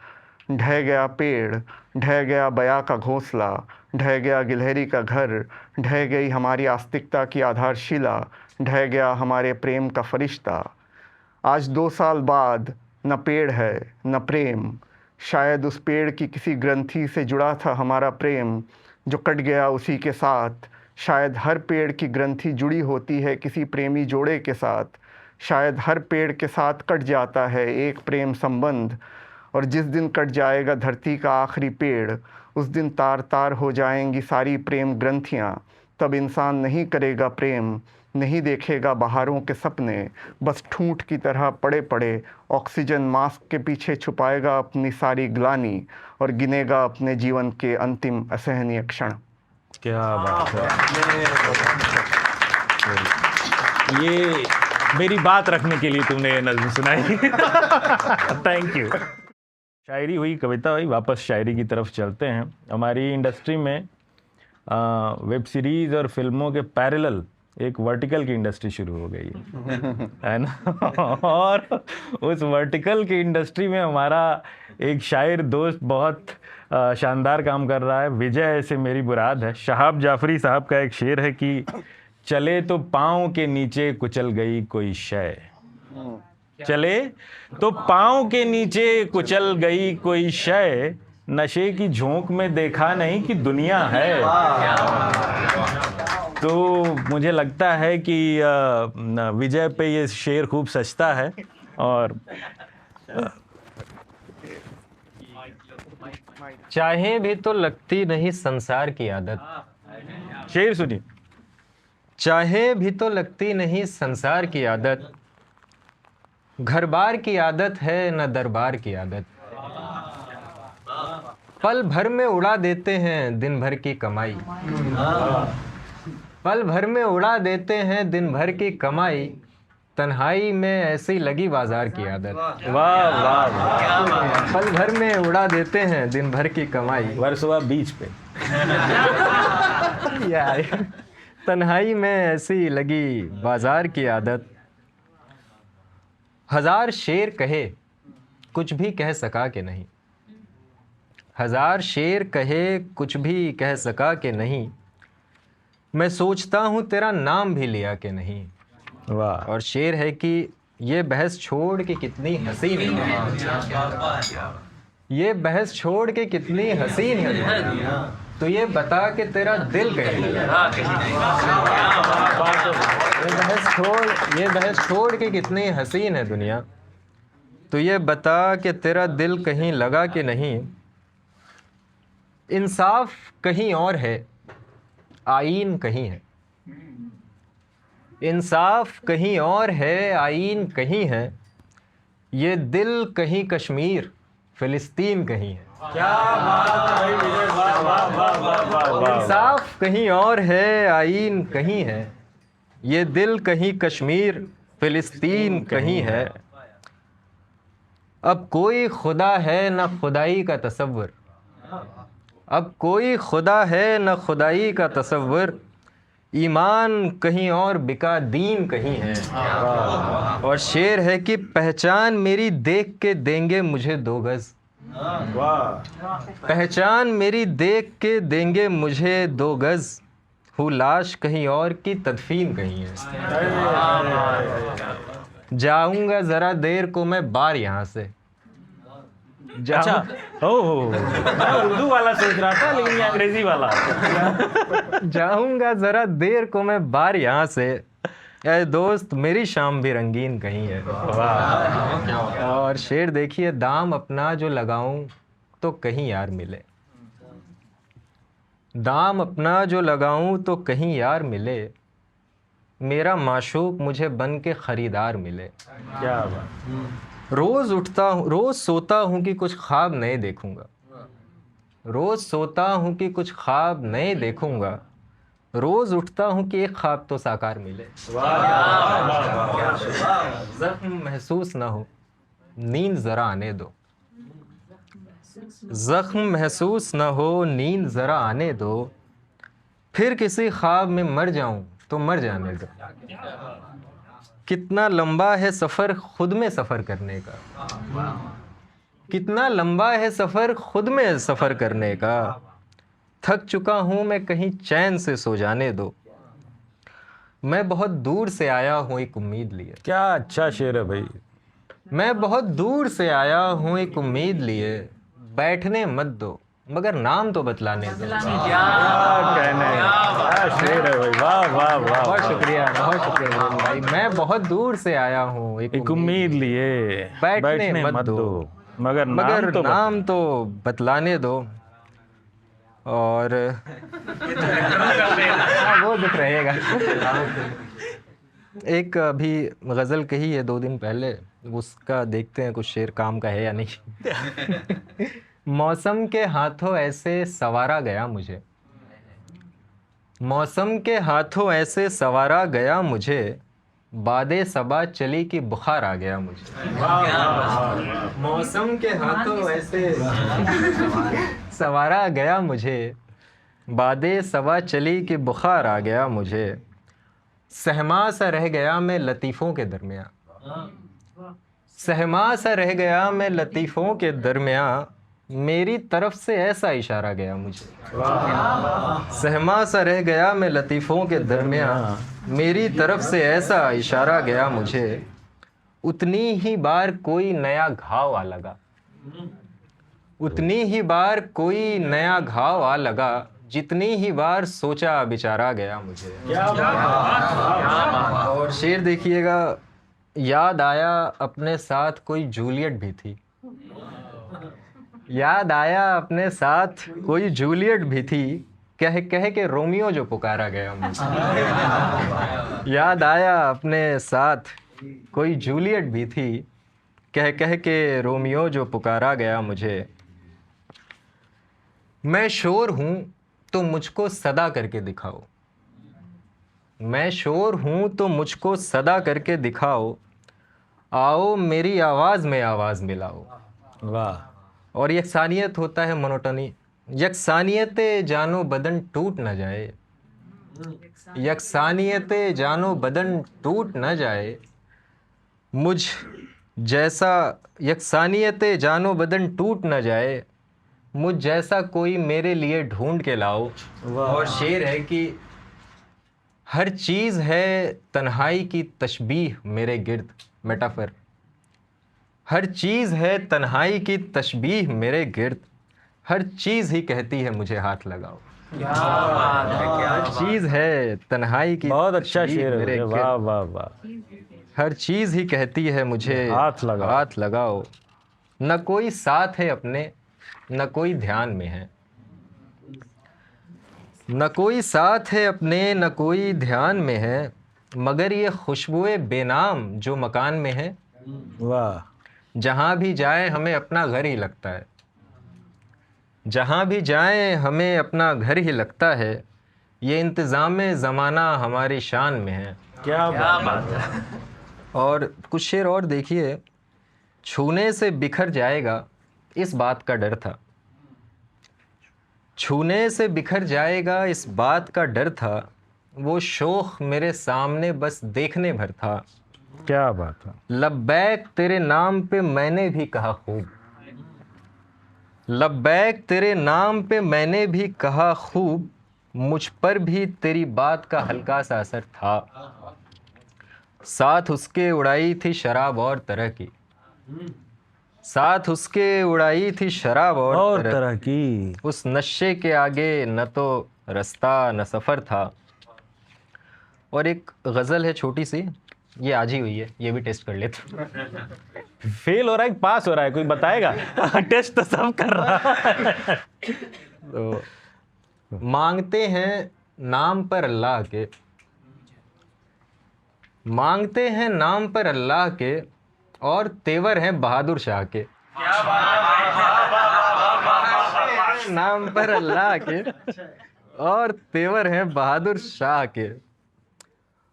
ढह गया पेड़, ढह गया बया का घोंसला, ढह गया गिलहरी का घर, ढह गई हमारी आस्तिकता की आधारशिला, ढह गया हमारे प्रेम का फरिश्ता। आज 2 साल बाद न पेड़ है न प्रेम, शायद उस पेड़ की किसी ग्रंथि से जुड़ा था हमारा प्रेम जो कट गया उसी के साथ। शायद हर पेड़ की ग्रंथि जुड़ी होती है किसी प्रेमी जोड़े के साथ, शायद हर पेड़ के साथ कट जाता है एक प्रेम संबंध। और जिस दिन कट जाएगा धरती का आखिरी पेड़, उस दिन तार तार हो जाएंगी सारी प्रेम ग्रंथियाँ। तब इंसान नहीं करेगा प्रेम, नहीं देखेगा बहारों के सपने, बस ठूंठ की तरह पड़े पड़े ऑक्सीजन मास्क के पीछे छुपाएगा अपनी सारी ग्लानि और गिनेगा अपने जीवन के अंतिम असहनीय क्षण। क्या बात है। ये मेरी बात रखने के लिए तुमने ये नज़्म सुनाई। Thank you. शायरी हुई, कविता हुई, वापस शायरी की तरफ चलते हैं। हमारी इंडस्ट्री में वेब सीरीज़ और फिल्मों के पैरेलल एक वर्टिकल की इंडस्ट्री शुरू हो गई है ना। और उस वर्टिकल की इंडस्ट्री में हमारा एक शायर दोस्त बहुत शानदार काम कर रहा है। विजय ऐसे मेरी मुराद है। शहाब जाफरी साहब का एक शेर है कि चले तो पाँव के नीचे कुचल गई कोई शय, चले तो पाँव के नीचे कुचल गई कोई शय, नशे की झोंक में देखा नहीं कि दुनिया है। तो मुझे लगता है कि विजय पे ये शेर खूब सजता है। और चाहे भी तो लगती नहीं संसार की आदत, शेर सुनिए। चाहे भी तो लगती नहीं संसार की आदत, घर बार की आदत है न दरबार की आदत। पल भर में उड़ा देते हैं दिन भर की कमाई, पल भर में उड़ा देते हैं दिन भर की कमाई, तन्हाई में ऐसी लगी बाजार की आदत। वाह वाह वाह। पल भर में उड़ा देते हैं दिन भर की कमाई, वर्सोवा बीच पे। यार, तन्हाई में ऐसी लगी बाजार की आदत। हजार शेर कहे कुछ भी कह सका कि नहीं, हजार शेर कहे कुछ भी कह सका कि नहीं, मैं सोचता हूँ तेरा नाम भी लिया कि नहीं। वाह। और शेर है कि ये बहस छोड़ के कितनी हसीन है, ये बहस छोड़ के कितनी हसीन है, तो ये बता कि तेरा दिल कहीं लगा। ये बहस छोड़ के कितनी हसीन है दुनिया, तो ये बता कि तेरा दिल कहीं लगा कि नहीं। इंसाफ कहीं और है, आईन कहीं है। इंसाफ कहीं और है, आईन कहीं है। ये दिल कहीं कश्मीर, फिलिस्तीन कहीं है। क्या बात है भाई, वाह वाह वाह वाह वाह। इंसाफ कहीं और है, आईन कहीं है। ये दिल कहीं कश्मीर, फिलिस्तीन कहीं है। अब कोई खुदा है न खुदाई का तसव्वुर, अब कोई खुदा है न खुदाई का तसव्वुर। ईमान कहीं और बिका, दीन कहीं है। और शेर है कि पहचान मेरी देख के देंगे मुझे 2 गज। पहचान मेरी देख के देंगे मुझे 2 गज। हूँ लाश कहीं और की, तदफीन कहीं है। जाऊंगा जरा देर को मैं बाहर यहाँ से। अच्छा, हो मैं उर्दू वाला सोच रहा था, लेकिन ये अंग्रेजी वाला। जाऊंगा जरा देर को मैं बाहर यहाँ से। ऐ दोस्त मेरी शाम भी रंगीन कहीं है। और शेर देखिए, दाम अपना जो लगाऊं तो कहीं यार मिले। दाम अपना जो लगाऊं तो कहीं यार मिले। मेरा माशूक मुझे बन के ख़रीदार मिले। क्या बात। रोज़ उठता हूँ, रोज़ सोता हूँ कि कुछ ख्वाब नए देखूंगा। रोज़ सोता हूँ कि कुछ ख्वाब नए देखूंगा। रोज़ उठता हूँ कि एक ख्वाब तो साकार मिले। ज़ख्म महसूस ना हो, नींद ज़रा आने दो। ज़ख्म महसूस ना हो, नींद ज़रा आने दो। फिर किसी ख्वाब में मर जाऊँ तो मर जाने दो। कितना लंबा है सफ़र खुद में सफ़र करने का। कितना लंबा है सफ़र खुद में सफ़र करने का। थक चुका हूँ मैं, कहीं चैन से सो जाने दो। मैं बहुत दूर से आया हूँ एक उम्मीद लिए। क्या अच्छा शेर है भाई। मैं बहुत दूर से आया हूँ एक उम्मीद लिए। बैठने मत दो मगर नाम तो बतलाने दो। क्या कहने, क्या शेर है भाई, वाह वाह वाह। बहुत शुक्रिया, बहुत शुक्रिया भाई। मैं बहुत दूर से आया हूँ एक उम्मीद लिए। बैठने मत दो मगर नाम तो बतलाने दो। और वो दुख रहेगा। एक अभी गज़ल कही है 2 दिन पहले, उसका देखते हैं कुछ शेर काम का है या नहीं। मौसम के हाथों ऐसे सवारा गया मुझे। मौसम के हाथों ऐसे सवारा गया मुझे। बादे सबा चली की बुखार आ गया मुझे। मौसम के हाथों ऐसे सवारा गया मुझे। बादे सबा चली की बुखार आ गया मुझे। सहमा सा रह गया मैं लतीफ़ों के दरमियाँ। सहमा सा रह गया मैं लतीफ़ों के दरमियाँ। मेरी तरफ से ऐसा इशारा गया मुझे। सहमा सा रह गया मैं लतीफ़ों के दरमियाँ। मेरी तरफ से ऐसा इशारा गया मुझे। उतनी ही बार कोई नया घाव आ लगा। उतनी ही बार कोई नया घाव आ लगा। जितनी ही बार सोचा बेचारा गया मुझे। और शेर देखिएगा, याद आया अपने साथ कोई जूलियट भी थी। याद आया अपने साथ कोई जूलियट भी थी। कह कह के रोमियो जो पुकारा गया मुझे। याद आया अपने साथ कोई जूलियट भी थी। कह कह के रोमियो जो पुकारा गया मुझे। मैं शोर हूँ तो मुझको सदा करके दिखाओ। मैं शोर हूँ तो मुझको सदा करके दिखाओ। आओ मेरी आवाज़ में आवाज़ मिलाओ। वाह। और यकसानियत होता है मोनोटनी। यकसानियत जानो बदन टूट न जाए। यकसानियत जानो बदन टूट न जाए। मुझ जैसा यकसानियत जानो बदन टूट न जाए। मुझ जैसा कोई मेरे लिए ढूंढ के लाओ। और शेर है कि हर चीज़ है तन्हाई की तशबीह मेरे गिर्द, मेटाफर। हर चीज़ है तन्हाई की तशबीह मेरे गिर्द, हर चीज़ ही कहती है मुझे हाथ लगाओ। हर चीज़ है तन्हाई की बहुत अच्छा तशबीह शेर मेरे है, गिर्द, वाह वाह वाह। हर चीज़ ही कहती है मुझे हाथ लगाओ। हाथ लगाओ। न कोई साथ है अपने, न कोई ध्यान में है, न कोई साथ है अपने, न कोई ध्यान में है, मगर ये खुशबुए बेनाम जो मकान में है, वाह। जहाँ भी जाए हमें अपना घर ही लगता है। जहाँ भी जाए हमें अपना घर ही लगता है, ये इंतज़ाम ज़माना हमारी शान में है। क्या बात है। और कुछ शेर और देखिए। छूने से बिखर जाएगा इस बात का डर था, छूने से बिखर जाएगा इस बात का डर था, वो शोख मेरे सामने बस देखने भर था। क्या बात है। लब्बैक तेरे नाम पे मैंने भी कहा खूब, लब्बैक तेरे नाम पे मैंने भी कहा खूब, मुझ पर भी तेरी बात का हल्का सा असर था। साथ उसके उड़ाई थी शराब और तरह की, साथ उसके उड़ाई थी शराब और तरह की। उस नशे के आगे न तो रास्ता न सफ़र था। और एक गज़ल है छोटी सी, ये आज ही हुई है, ये भी टेस्ट कर लेते। फेल हो रहा है कि पास हो रहा है, कोई बताएगा? टेस्ट तो सब कर रहा है। तो मांगते हैं नाम पर अल्लाह के, मांगते हैं नाम पर अल्लाह के, और तेवर हैं बहादुर शाह के। नाम पर अल्लाह के और तेवर हैं बहादुर शाह के।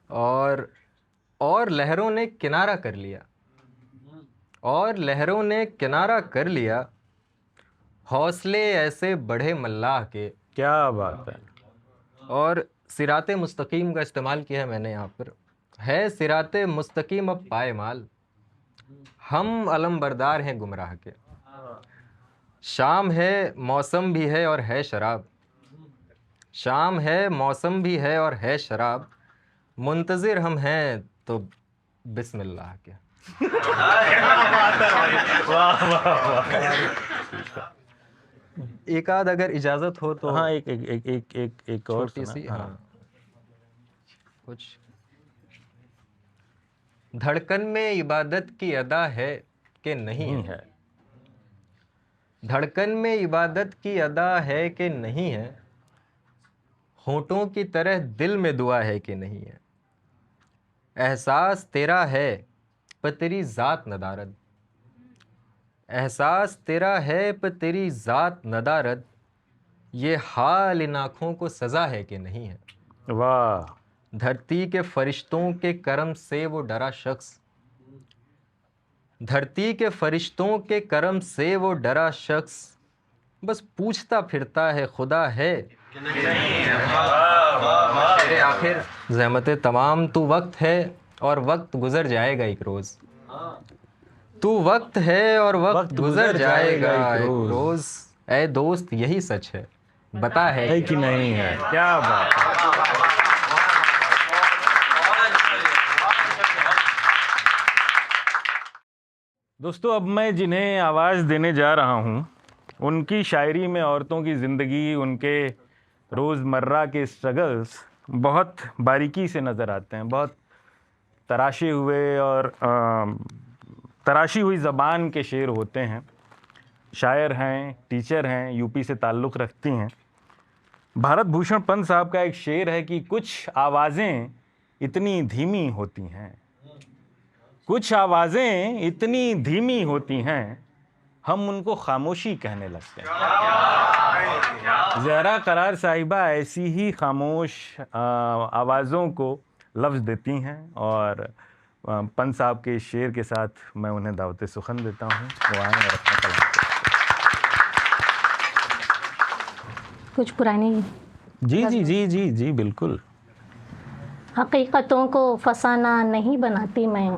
और लहरों ने किनारा कर लिया, और लहरों ने किनारा कर लिया, हौसले ऐसे बढ़े मल्लाह के। क्या बात है। और सिराते मुस्तकीम का इस्तेमाल किया है मैंने यहाँ पर। है सिराते मुस्तकीम अब पाए माल, हम अलमबरदार हैं गुमराह के। शाम है मौसम भी है और है शराब, शाम है मौसम भी है और है शराब, मुंतज़िर हम हैं तो बिस्मिल्लाह के। वाह वाह। एक आध अगर इजाज़त हो तो। हाँ, एक और छोटी सी। हाँ। हाँ, कुछ धड़कन में इबादत की अदा है कि नहीं है, धड़कन में इबादत की अदा है कि नहीं है, होठों की तरह दिल में दुआ है कि नहीं है। एहसास तेरा है पर तेरी ज़ात नदारद, एहसास तेरा है पर तेरी ज़ात नदारद, ये हाल इन आँखों को सज़ा है कि नहीं है। वाह। धरती के फरिश्तों के करम से वो डरा शख्स, धरती के फरिश्तों के करम से वो डरा शख्स, बस पूछता फिरता है खुदा है कि नहीं है। आखिर ज़हमत तमाम तू वक्त है और वक्त गुज़र जाएगा एक रोज़, तू वक्त है और वक्त गुज़र जाएगा एक रोज़, ऐ दोस्त यही सच है, बता है कि नहीं है। क्या बात है। दोस्तों, अब मैं जिन्हें आवाज़ देने जा रहा हूँ, उनकी शायरी में औरतों की ज़िंदगी, उनके रोज़मर्रा के स्ट्रगल्स बहुत बारीकी से नज़र आते हैं। बहुत तराशे हुए और तराशी हुई ज़बान के शेर होते हैं। शायर हैं, टीचर हैं, यूपी से ताल्लुक़ रखती हैं। भारत भूषण पंत साहब का एक शेर है कि कुछ आवाज़ें इतनी धीमी होती हैं, कुछ आवाज़ें इतनी धीमी होती हैं, हम उनको खामोशी कहने लगते हैं। ज़हरा करार साहिबा ऐसी ही खामोश आवाज़ों को लफ्ज़ देती हैं, और पंत साहब के शेर के साथ मैं उन्हें दावत सुखन देता हूँ। वो आएँ और अपना कलाम कुछ पुरानी। जी जी जी जी जी बिल्कुल। हकीकतों को फसाना नहीं बनाती मैं,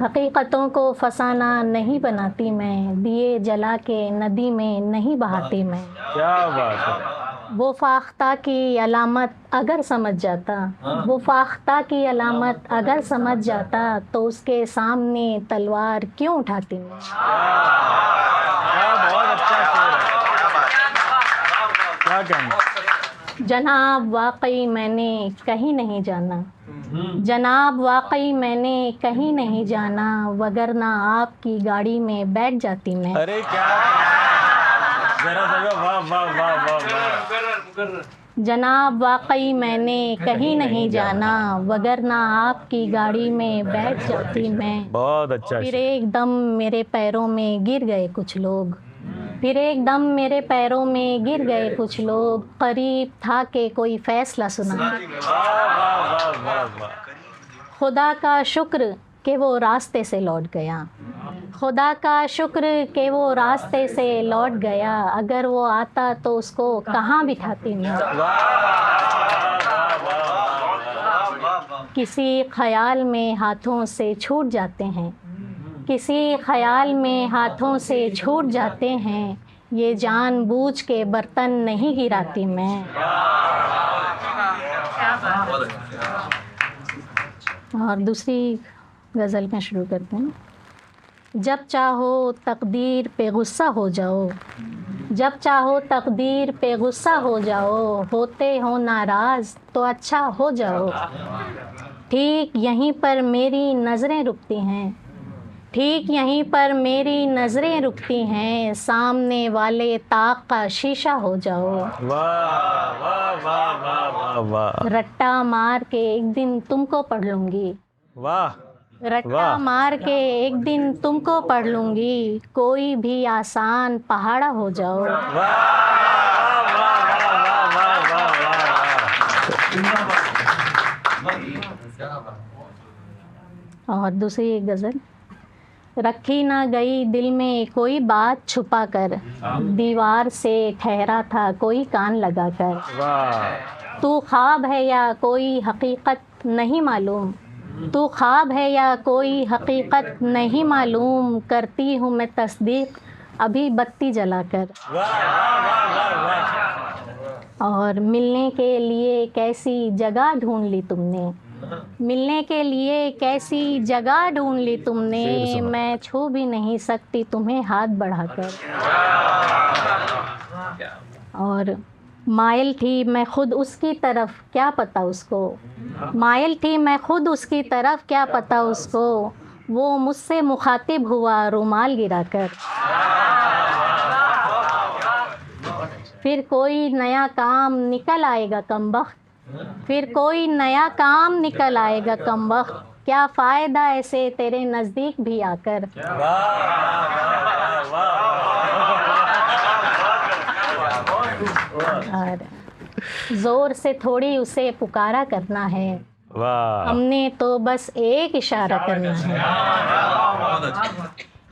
हकीकतों को फसाना नहीं बनाती मैं, दिए जला के नदी में नहीं बहाती मैं। क्या बात है। वो फाख्ता की अलामत अगर समझ जाता, वो फाख्ता की अलामत अगर समझ जाता तो उसके सामने तलवार क्यों उठाती मैं। बहुत अच्छा शेर है। क्या कहना। जनाब वाकई मैंने कहीं नहीं जाना, जनाब वाकई मैंने कहीं नहीं जाना, वगरना आपकी गाड़ी में बैठ जाती मैं। अरे क्या जरा सा वाह वाह वाह वाह वाह। जनाब वाकई मैंने कहीं नहीं जाना, वगरना आपकी गाड़ी में बैठ जाती मैं। बहुत अच्छा फिर शेर। एकदम मेरे पैरों में गिर गए कुछ लोग, फिर एकदम मेरे पैरों में गिर गए कुछ लोग, करीब था कि कोई फैसला सुना। वाह वाह वाह वाह वाह। खुदा का शुक्र कि वो रास्ते से लौट गया, खुदा का शुक्र कि वो रास्ते से लौट गया, अगर वो आता तो उसको कहाँ बिठाती मैं। किसी ख्याल में हाथों से छूट जाते हैं, किसी ख्याल में हाथों से छूट जाते हैं, ये जानबूझ के बर्तन नहीं गिराती मैं। और दूसरी गज़ल में शुरू करते हैं। जब चाहो तकदीर पे गुस्सा हो जाओ, जब चाहो तकदीर पे गुस्सा हो जाओ, होते हो नाराज़ तो अच्छा हो जाओ। ठीक यहीं पर मेरी नज़रें रुकती हैं, ठीक यहीं पर मेरी नज़रें रुकती हैं, सामने वाले ताक का शीशा हो जाओ। वाह वाह वाह वाह वाह वाह। रट्टा मार के एक दिन तुमको पढ़ लूँगी, वाह रट्टा मार के एक दिन तुमको पढ़ लूँगी, कोई भी आसान पहाड़ा हो जाओ। वाह वाह वाह वाह वाह वाह। और दूसरी एक गज़ल। रखी ना गई दिल में कोई बात छुपा कर, दीवार से ठहरा था कोई कान लगा कर। वाह। तू ख्वाब है या कोई हकीकत नहीं मालूम, तू ख्वाब है या कोई हकीकत नहीं मालूम, करती हूँ मैं तस्दीक अभी बत्ती जलाकर। और मिलने के लिए कैसी जगह ढूंढ ली तुमने, मिलने के लिए कैसी जगह ढूंढ ली तुमने, मैं छू भी नहीं सकती तुम्हें हाथ बढ़ाकर। और माइल थी मैं खुद उसकी तरफ क्या पता उसको, माइल थी मैं खुद उसकी तरफ क्या पता उसको, वो मुझसे मुखातिब हुआ रुमाल गिराकर। फिर कोई नया काम निकल आएगा कमबख्त, फिर कोई नया काम निकल आएगा कमबख्त, क्या फ़ायदा ऐसे तेरे नज़दीक भी आकर। और ज़ोर से थोड़ी उसे पुकारा करना है, वाह। हमने तो बस एक इशारा करना है।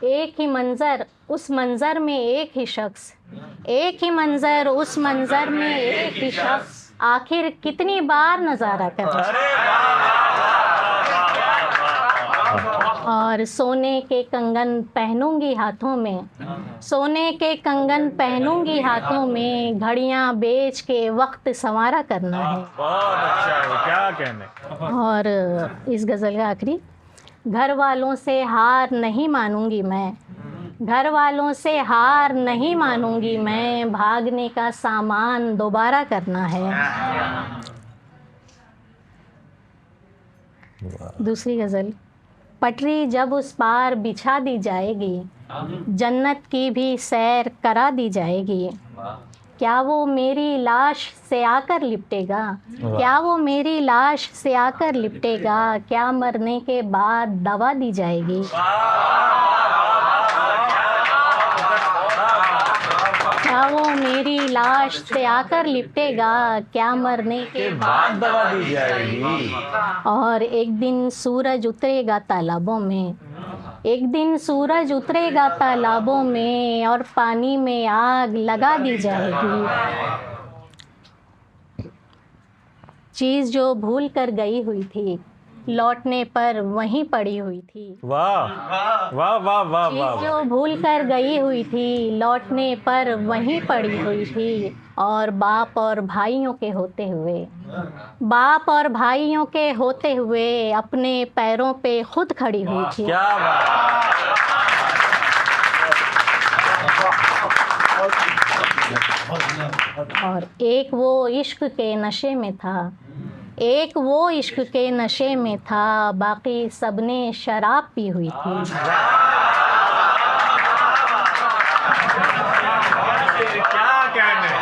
एक ही मंज़र उस मंज़र में एक ही शख्स, एक ही मंज़र उस मंज़र में एक ही शख्स, आखिर कितनी बार नज़ारा करना। और सोने के कंगन पहनूंगी हाथों में, सोने के कंगन पहनूंगी हाथों में, घड़ियां बेच के वक्त संवारा करना है। बहुत अच्छा है, क्या कहने। और इस गज़ल का आखिरी। घर वालों से हार नहीं मानूंगी मैं, घर वालों से हार नहीं मानूंगी मैं, भागने का सामान दोबारा करना है। दूसरी गज़ल। पटरी जब उस पार बिछा दी जाएगी, जन्नत की भी सैर करा दी जाएगी, क्या वो मेरी लाश से आकर लिपटेगा, क्या वो मेरी लाश से आकर लिपटेगा, क्या मरने के बाद दवा दी जाएगी। क्या वो मेरी लाश से आकर लिपटेगा, क्या मरने के बाद दवा दी जाएगी। और एक दिन सूरज उतरेगा तालाबों में, एक दिन सूरज उतरेगा तालाबों में, और पानी में आग लगा दी जाएगी। चीज़ जो भूल कर गई हुई थी, लौटने पर वहीं पड़ी हुई थी। वाह वाह वाह वाह चीज़ वाह। जो भूल कर गई हुई थी, लौटने पर वहीं पड़ी हुई थी। और बाप और भाइयों के होते हुए, बाप और भाइयों के होते हुए अपने पैरों पे खुद खड़ी हुई थी। क्या बात। और एक वो इश्क के नशे में था, एक वो इश्क के नशे में था, बाकी सबने शराब पी हुई थी। क्या कहने।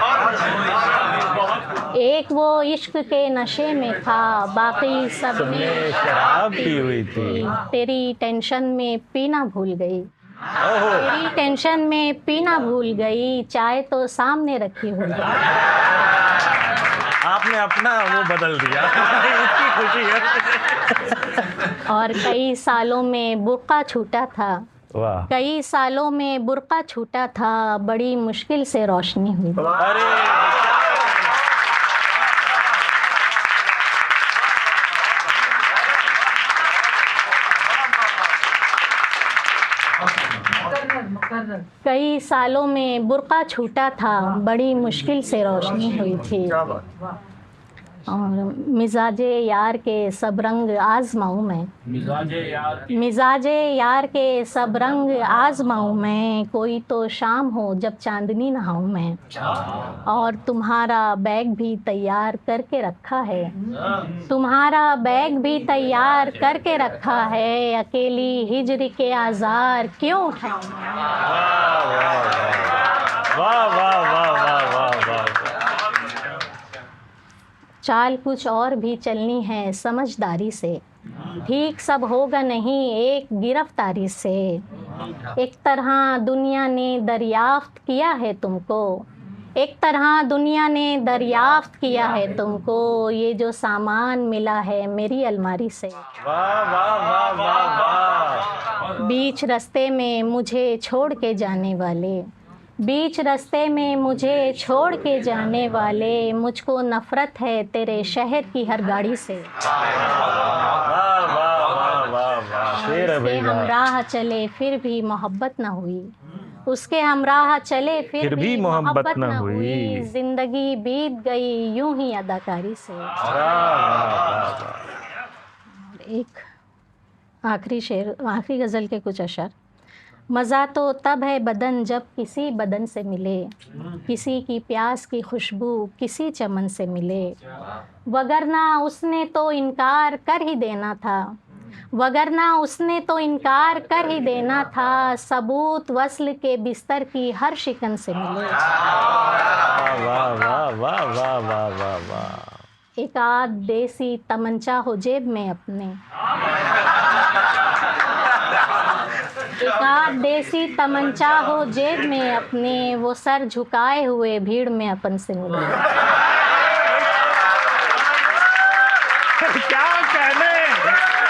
एक वो इश्क के नशे में था, बाकी सबने शराब पी हुई थी। तेरी टेंशन में पीना भूल गई, ओहो। तेरी टेंशन में पीना भूल गई, चाय तो सामने रखी हुई। आपने अपना वो बदल दिया। इसकी खुशी है। और कई सालों में बुर्का छूटा था, वाह। कई सालों में बुर्का छूटा था, बड़ी मुश्किल से रोशनी हुई। अरे कई सालों में बुर्का छूटा था, बड़ी मुश्किल से रोशनी हुई थी। और मिजाजे यार के सब रंग आजमाऊं मैं, मिजाजे यार के सब रंग आजमाऊं मैं, कोई तो शाम हो जब चांदनी नहाऊं मैं। और तुम्हारा बैग भी तैयार करके रखा है, तुम्हारा बैग भी तैयार करके रखा है, अकेली हिजर के आज़ार क्यों उठाऊं। वाह वाह वाह वाह वाह वाह। चाल कुछ और भी चलनी है समझदारी से, ठीक सब होगा नहीं एक गिरफ्तारी से। एक तरह दुनिया ने दरियाफ्त किया है तुमको, एक तरह दुनिया ने दरियाफ्त किया है तुमको, ये जो सामान मिला है मेरी अलमारी से। वाह वाह वाह वाह वाह। बीच रास्ते में मुझे छोड़ के जाने वाले, बीच रास्ते में मुझे छोड़ के जाने वाले, मुझको नफरत है तेरे शहर की हर गाड़ी से। वाह वाह वाह वाह वाह। शेर है उसके भाई। हमराह चले फिर भी मोहब्बत न हुई, उसके हमराह चले फिर भी मोहब्बत न हुई, जिंदगी बीत गई यूं ही अदाकारी से। एक आखिरी शेर, आखिरी गज़ल के कुछ अशर। मज़ा तो तब है बदन जब किसी बदन से मिले, किसी की प्यास की खुशबू किसी चमन से मिले, वगरना उसने तो इनकार कर ही देना था, वगरना उसने तो इनकार कर ही देना था, सबूत वस्ल के बिस्तर की हर शिकन से मिले। वाह वाह वाह वाह वाह वाह वाह वाह। एक आध देसी तमंचा हो जेब में अपने, एक आध देसी तमंचा हो जेब में अपने, वो सर झुकाए हुए भीड़ में अपन से मिले। क्या कहने,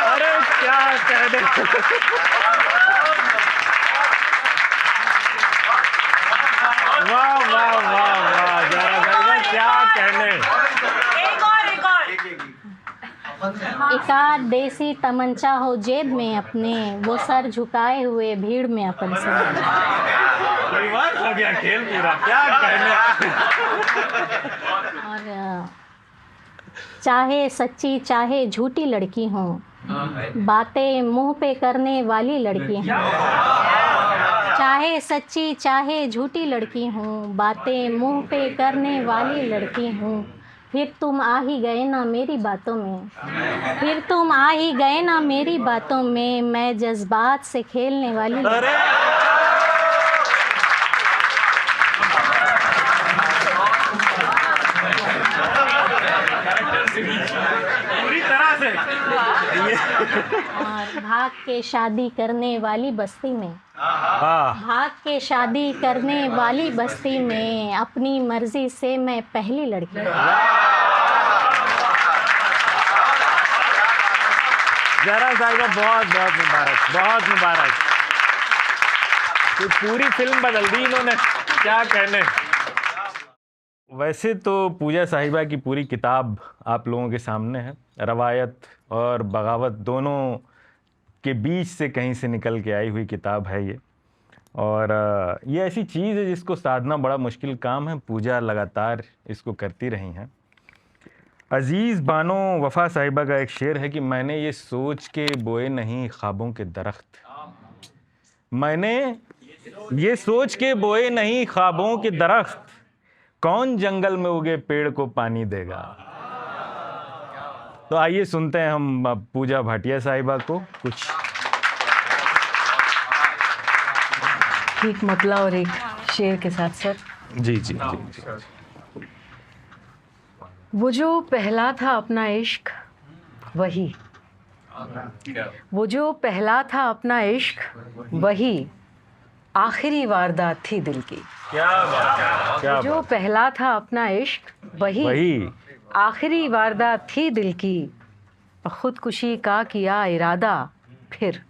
अरे क्या कहने। वाह वाह वाह वाह। जरा क्या कहने। एक आध देसी तमंचा हो जेब में अपने, वो सर झुकाए हुए भीड़ में अपन से मिले। परिवार हो गया खेल पूरा, क्या कहने। और चाहे सच्ची चाहे झूठी लड़की हो, बातें मुंह पे करने वाली लड़की हूँ, चाहे सच्ची चाहे झूठी लड़की हूँ, बातें मुंह पे करने वाली लड़की हूँ। फिर तुम आ ही गए ना मेरी बातों में, फिर तुम आ ही गए ना मेरी बातों में, मैं जज्बात से खेलने वाली पूरी तरह से। और भाग के शादी करने वाली बस्ती में, भाग के शादी करने वाली बस्ती में, अपनी मर्जी से मैं पहली लड़की। जरा साहिबा बहुत बहुत मुबारक, बहुत मुबारक। तो पूरी फिल्म बदल दी इन्होंने, क्या कहने। वैसे तो पूजा साहिबा की पूरी किताब आप लोगों के सामने है। रवायत और बगावत दोनों के बीच से कहीं से निकल के आई हुई किताब है ये। और ये ऐसी चीज़ है जिसको साधना बड़ा मुश्किल काम है। पूजा लगातार इसको करती रही हैं। अज़ीज़ बानो वफ़ा साहिबा का एक शेर है कि मैंने ये सोच के बोए नहीं ख्वाबों के दरख्त, मैंने ये सोच के बोए नहीं ख्वाबों के दरख्त, कौन जंगल में उगे पेड़ को पानी देगा। तो आइए सुनते हैं हम पूजा भाटिया साहिबा को कुछ। एक मतला और एक शेर के साथ सर। जी जी जी, जी। वो जो पहला था अपना इश्क वही, वो जो पहला था अपना इश्क वही, आखिरी वारदात थी दिल की। क्या बात, क्या जो पहला था अपना इश्क वही आखिरी वारदात थी दिल की। खुदकुशी का किया इरादा फिर,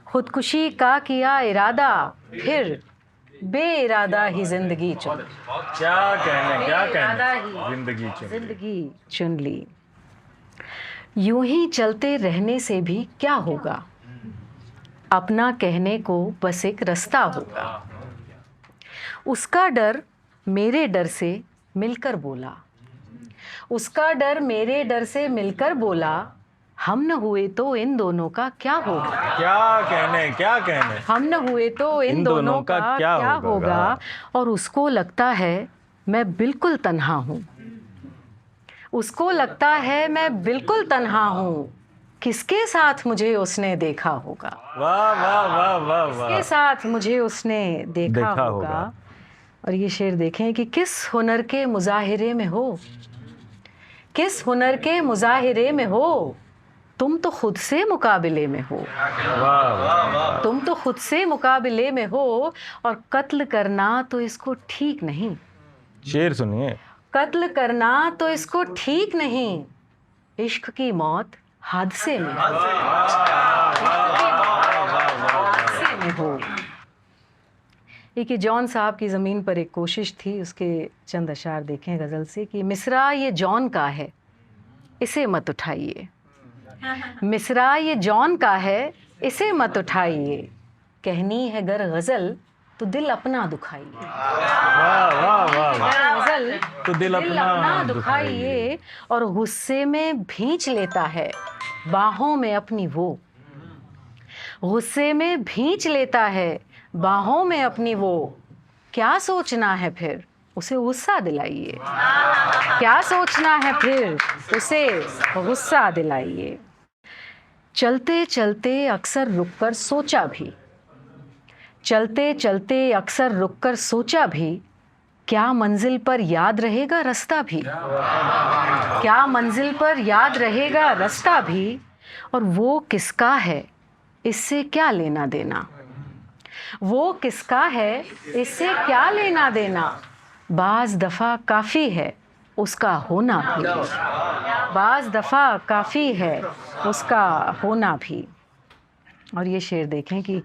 खुदकुशी का किया इरादा फिर, बेइरादा ही जिंदगी चुन। क्या कहने जिंदगी चुन ली। यूं ही चलते रहने से भी क्या होगा, अपना कहने को बस एक रास्ता होगा। उसका डर मेरे डर से मिलकर बोला, उसका डर मेरे डर से मिलकर बोला, हम न हुए तो इन दोनों का क्या होगा। क्या कहने हम न हुए तो इन दोनों का क्या होगा। और उसको लगता है मैं बिल्कुल तन्हा हूँ, उसको लगता है मैं बिल्कुल तन्हा हूँ, किसके साथ मुझे उसने देखा होगा। वाह वाह वाह वाह वाह, किसके साथ मुझे उसने देखा होगा। और ये शेर देखें कि किस हुनर के मुजाहिरे में हो, किस हुनर के मुजाहिरे में हो, तुम तो खुद से मुकाबले में हो। तुम तो खुद से मुकाबले में हो, और कत्ल करना तो इसको ठीक नहीं। शेर सुनिए। कत्ल करना तो इसको ठीक नहीं, इश्क की मौत हादसे में, हादसे में हो। एक जॉन साहब की ज़मीन पर एक कोशिश थी, उसके चंद अशार देखें गज़ल से कि मिसरा ये जॉन का है इसे मत उठाइए, मिसरा ये जॉन का है इसे मत उठाइए, कहनी है गर गज़ल तो दिल अपना दुखाइए। गज़ल तो दिल अपना दुखाइए। और गुस्से में भींच लेता है बाहों में अपनी वो, गुस्से में भींच लेता है बाहों में अपनी वो, क्या सोचना है फिर उसे गुस्सा दिलाइए, क्या सोचना है फिर उसे गुस्सा दिलाइए। चलते चलते अक्सर रुककर सोचा भी, चलते चलते अक्सर रुककर सोचा भी, क्या मंजिल पर याद रहेगा रास्ता भी, क्या मंजिल पर याद रहेगा रास्ता भी, और वो किसका है इससे क्या लेना देना, वो किसका है इससे क्या लेना देना, बाज़ दफ़ा काफ़ी है उसका होना भी, बाज़ दफ़ा काफ़ी है उसका होना भी। और ये शेर देखें कि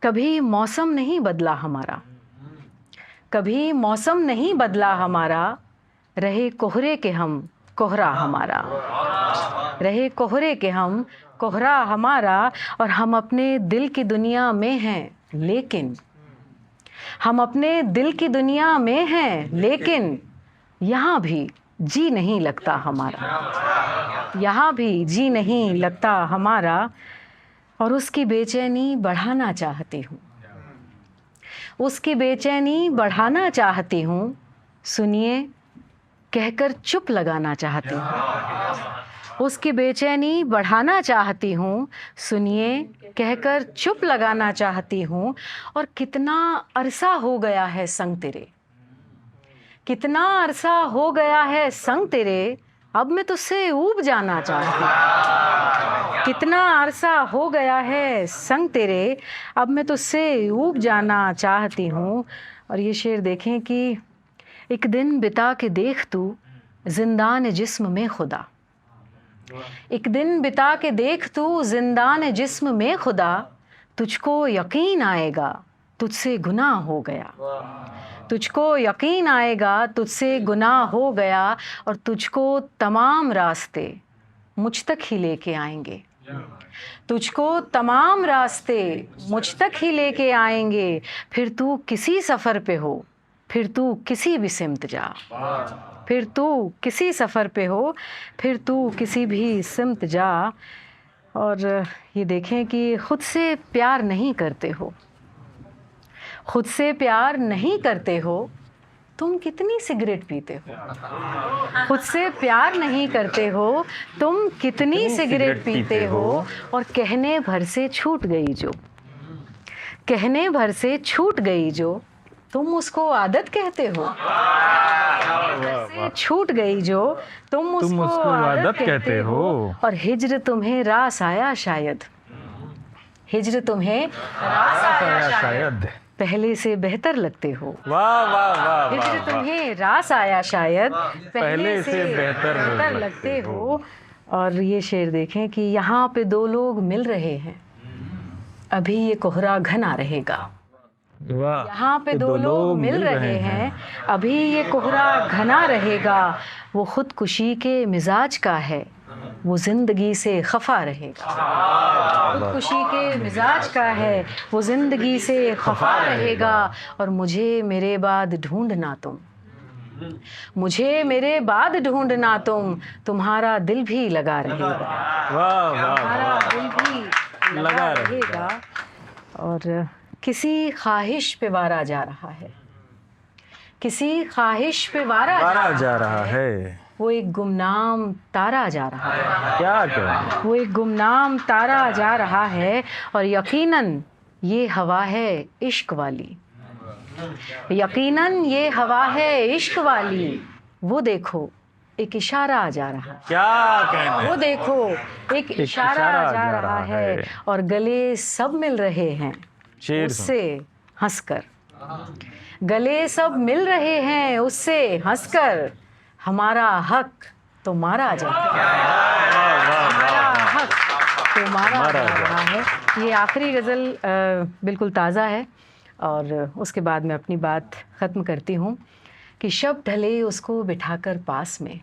कभी मौसम नहीं बदला हमारा, कभी मौसम नहीं बदला हमारा, रहे कोहरे के हम कोहरा हमारा, रहे कोहरे के हम कोहरा हमारा, और हम अपने दिल की दुनिया में हैं लेकिन, हम अपने दिल की दुनिया में हैं लेकिन, यहाँ भी जी नहीं लगता हमारा, यहाँ भी जी नहीं लगता हमारा। और उसकी बेचैनी बढ़ाना चाहती हूँ, उसकी बेचैनी बढ़ाना चाहती हूँ, सुनिए कहकर चुप लगाना चाहती हूँ, उसकी बेचैनी बढ़ाना चाहती हूँ, सुनिए कहकर चुप लगाना चाहती हूँ। और कितना अरसा हो गया है संग तेरे, कितना अरसा हो गया है संग तेरे, अब मैं तुझसे ऊब जाना चाहती हूँ, कितना अरसा हो गया है संग तेरे, अब मैं तुझसे ऊब जाना चाहती हूँ। और ये शेर देखें कि एक दिन बिता के देख तू जिंदान जिस्म में खुदा, एक दिन बिता के देख तू जिंदान जिस्म में खुदा, तुझको यकीन आएगा तुझसे गुनाह हो गया। तुझको यकीन आएगा तुझसे गुनाह हो गया और तुझको तमाम रास्ते मुझ तक ही लेके आएंगे। तुझको तमाम रास्ते मुझ तक ही लेके आएंगे। फिर तू किसी सफ़र पे हो, फिर तू किसी भी सिमत जा। फिर तू किसी सफ़र पे हो, फिर तू किसी भी सिमत जा। और ये देखें कि ख़ुद से प्यार नहीं करते हो, खुद से प्यार नहीं करते हो, तुम कितनी सिगरेट पीते हो। खुद से प्यार नहीं करते हो, तुम कितनी सिगरेट पीते हो। और कहने भर से छूट गई जो, कहने भर से छूट गई जो, तुम उसको आदत कहते हो। से छूट गई जो, तुम उसको आदत कहते हो। और हिज्र तुम्हें रास आया शायद, हिज्र तुम्हें रास आया शायद, पहले से बेहतर लगते हो। वाह वाह वाह हिज्र तुम्हें रास आया शायद, पहले से बेहतर लगते हो। और ये शेर देखें कि यहाँ पे दो लोग मिल रहे हैं, अभी ये कोहरा घना रहेगा। यहाँ पे दो लोग मिल रहे हैं, अभी ये कोहरा घना रहेगा। वो खुदकुशी के मिजाज का है, वो जिंदगी से खफा रहेगा। खुदकुशी के मिजाज का है, वो जिंदगी से खफा रहेगा। और मुझे मेरे बाद ढूंढना तुम, मुझे मेरे बाद ढूंढना तुम, तुम्हारा दिल भी लगा रहेगा। तुम्हारा दिल भी लगा रहेगा। और किसी ख्वाहिश पे वारा जा रहा है, किसी ख्वाहिश पे वारा जा रहा है। वो एक गुमनाम तारा जा रहा है। क्या करें? वो एक गुमनाम तारा जा रहा है। और यकीनन ये हवा है इश्क वाली, यकीनन ये हवा है इश्क वाली। वो देखो एक इशारा जा रहा है। क्या कहने? वो देखो एक इशारा जा रहा है। और गले सब मिल रहे हैं उससे हंसकर, गले सब मिल रहे हैं उससे हंसकर। हमारा हक तो मारा जाता है, हमारा हक तो मारा जा रहा है। ये आखिरी गज़ल बिल्कुल ताज़ा है। और उसके बाद मैं अपनी बात ख़त्म करती हूँ कि शब ढले उसको बिठाकर पास में,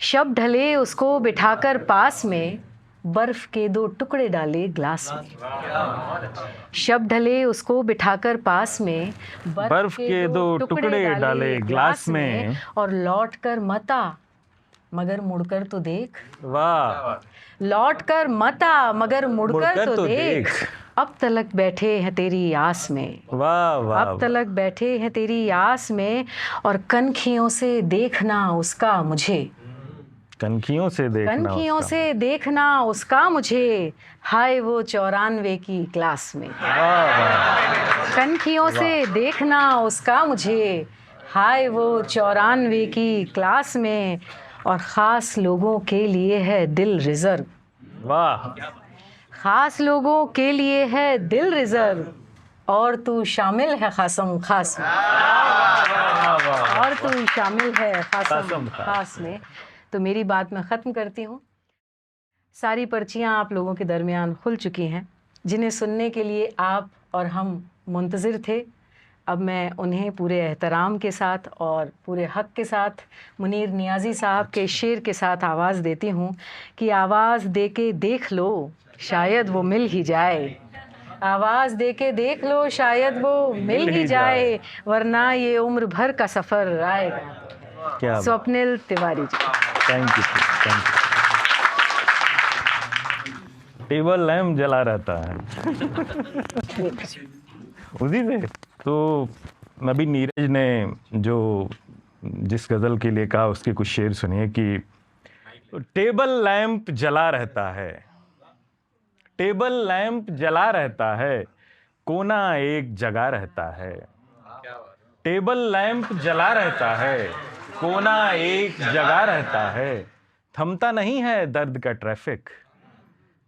शब ढले उसको बिठाकर पास में, बर्फ़ के दो टुकड़े डाले ग्लास में। शब ढले उसको बिठाकर पास में, बर्फ के दो टुकड़े डाले ग्लास में। और लौट कर मत आ मगर मुड़कर तो देख। वाह। लौट कर मत आ मगर मुड़कर तो देख। अब तलक बैठे हैं तेरी आस में। वाह वाह। अब तलक बैठे हैं तेरी आस में। और कनखियों से देखना उसका मुझे, कनखियों से देखना, कनखियों से देखना उसका मुझे। हाय वो 94 की क्लास में। कनखियों से देखना उसका मुझे, हाय वो 94 की क्लास में। और ख़ास लोगों के लिए है दिल रिज़र्व। वाह। ख़ास लोगों के लिए है दिल रिज़र्व। और तू शामिल है ख़ासम ख़ास में, और तू शामिल है ख़ासम ख़ास में। तो मेरी बात मैं ख़त्म करती हूँ। सारी पर्चियाँ आप लोगों के दरमियान खुल चुकी हैं, जिन्हें सुनने के लिए आप और हम मुंतज़िर थे। अब मैं उन्हें पूरे एहतराम के साथ और पूरे हक़ के साथ मुनीर नियाज़ी साहब के शेर के साथ आवाज़ देती हूँ कि आवाज़ दे के देख लो शायद वो मिल ही जाए। आवाज़ दे के देख लो शायद वो मिल ही जाए, वरना ये उम्र भर का सफ़र आएगा। क्या Swapnil Tiwari ji. Thank you, thank you. Table lamp जला रहता है उसी से। तो अभी नीरज ने जो जिस गज़ल के लिए कहा उसके कुछ शेर सुनिए कि टेबल लैंप जला रहता है, टेबल लैंप जला रहता है, कोना एक जगह रहता है। टेबल लैंप जला रहता है, कोना एक जगह रहता है। थमता नहीं है दर्द का ट्रैफिक,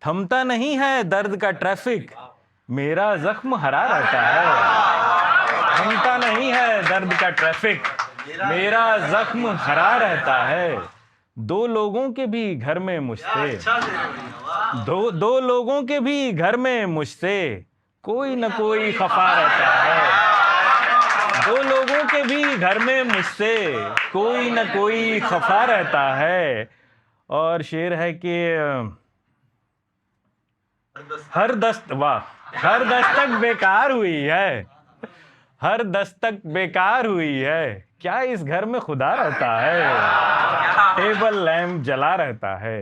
थमता नहीं है दर्द का ट्रैफिक, मेरा जख्म हरा रहता है। थमता नहीं है दर्द का ट्रैफिक, मेरा जख्म हरा रहता है। दो लोगों के भी घर में मुझसे, दो लोगों के भी घर में मुझसे कोई न कोई खफा रहता है। दो लोगों के भी घर में मुझसे कोई न कोई खफा रहता है। और शेर है कि हर दस्तक बेकार हुई है, हर दस्तक बेकार हुई है, क्या इस घर में खुदा रहता है। टेबल लैंप जला रहता है,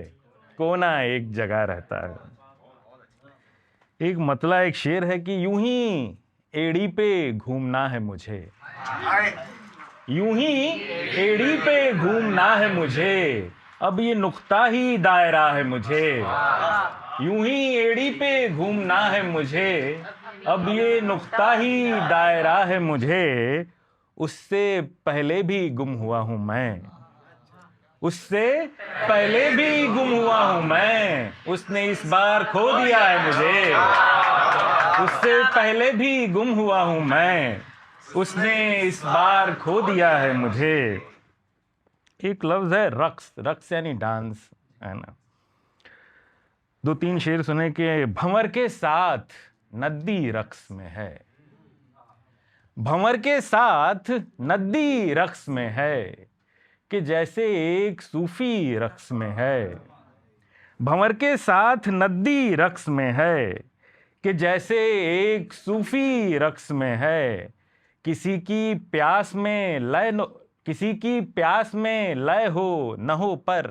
कोना एक जगह रहता है। एक मतला एक शेर है कि यूं ही एड़ी पे घूमना है मुझे, यूं ही एड़ी पे घूमना है मुझे, अब ये नुक्ता ही दायरा है मुझे। यूं ही एड़ी पे घूमना है मुझे, अब ये नुक्ता ही दायरा है मुझे। उससे पहले भी गुम हुआ हूं मैं, उससे पहले भी गुम हुआ हूं मैं, उसने इस बार खो दिया है मुझे। उससे पहले भी गुम हुआ हूं मैं, उसने इस बार खो दिया है मुझे। एक लफ्ज है रक्स, रक्स यानी डांस, है ना। दो तीन शेर सुने कि भंवर के साथ नद्दी रक्स में है, भंवर के साथ नद्दी रक्स में है, कि जैसे एक सूफी रक्स में है। भंवर के साथ नद्दी रक्स में है, कि जैसे एक सूफी रक्स में है। किसी की प्यास में लय किसी की प्यास में लय हो न हो पर,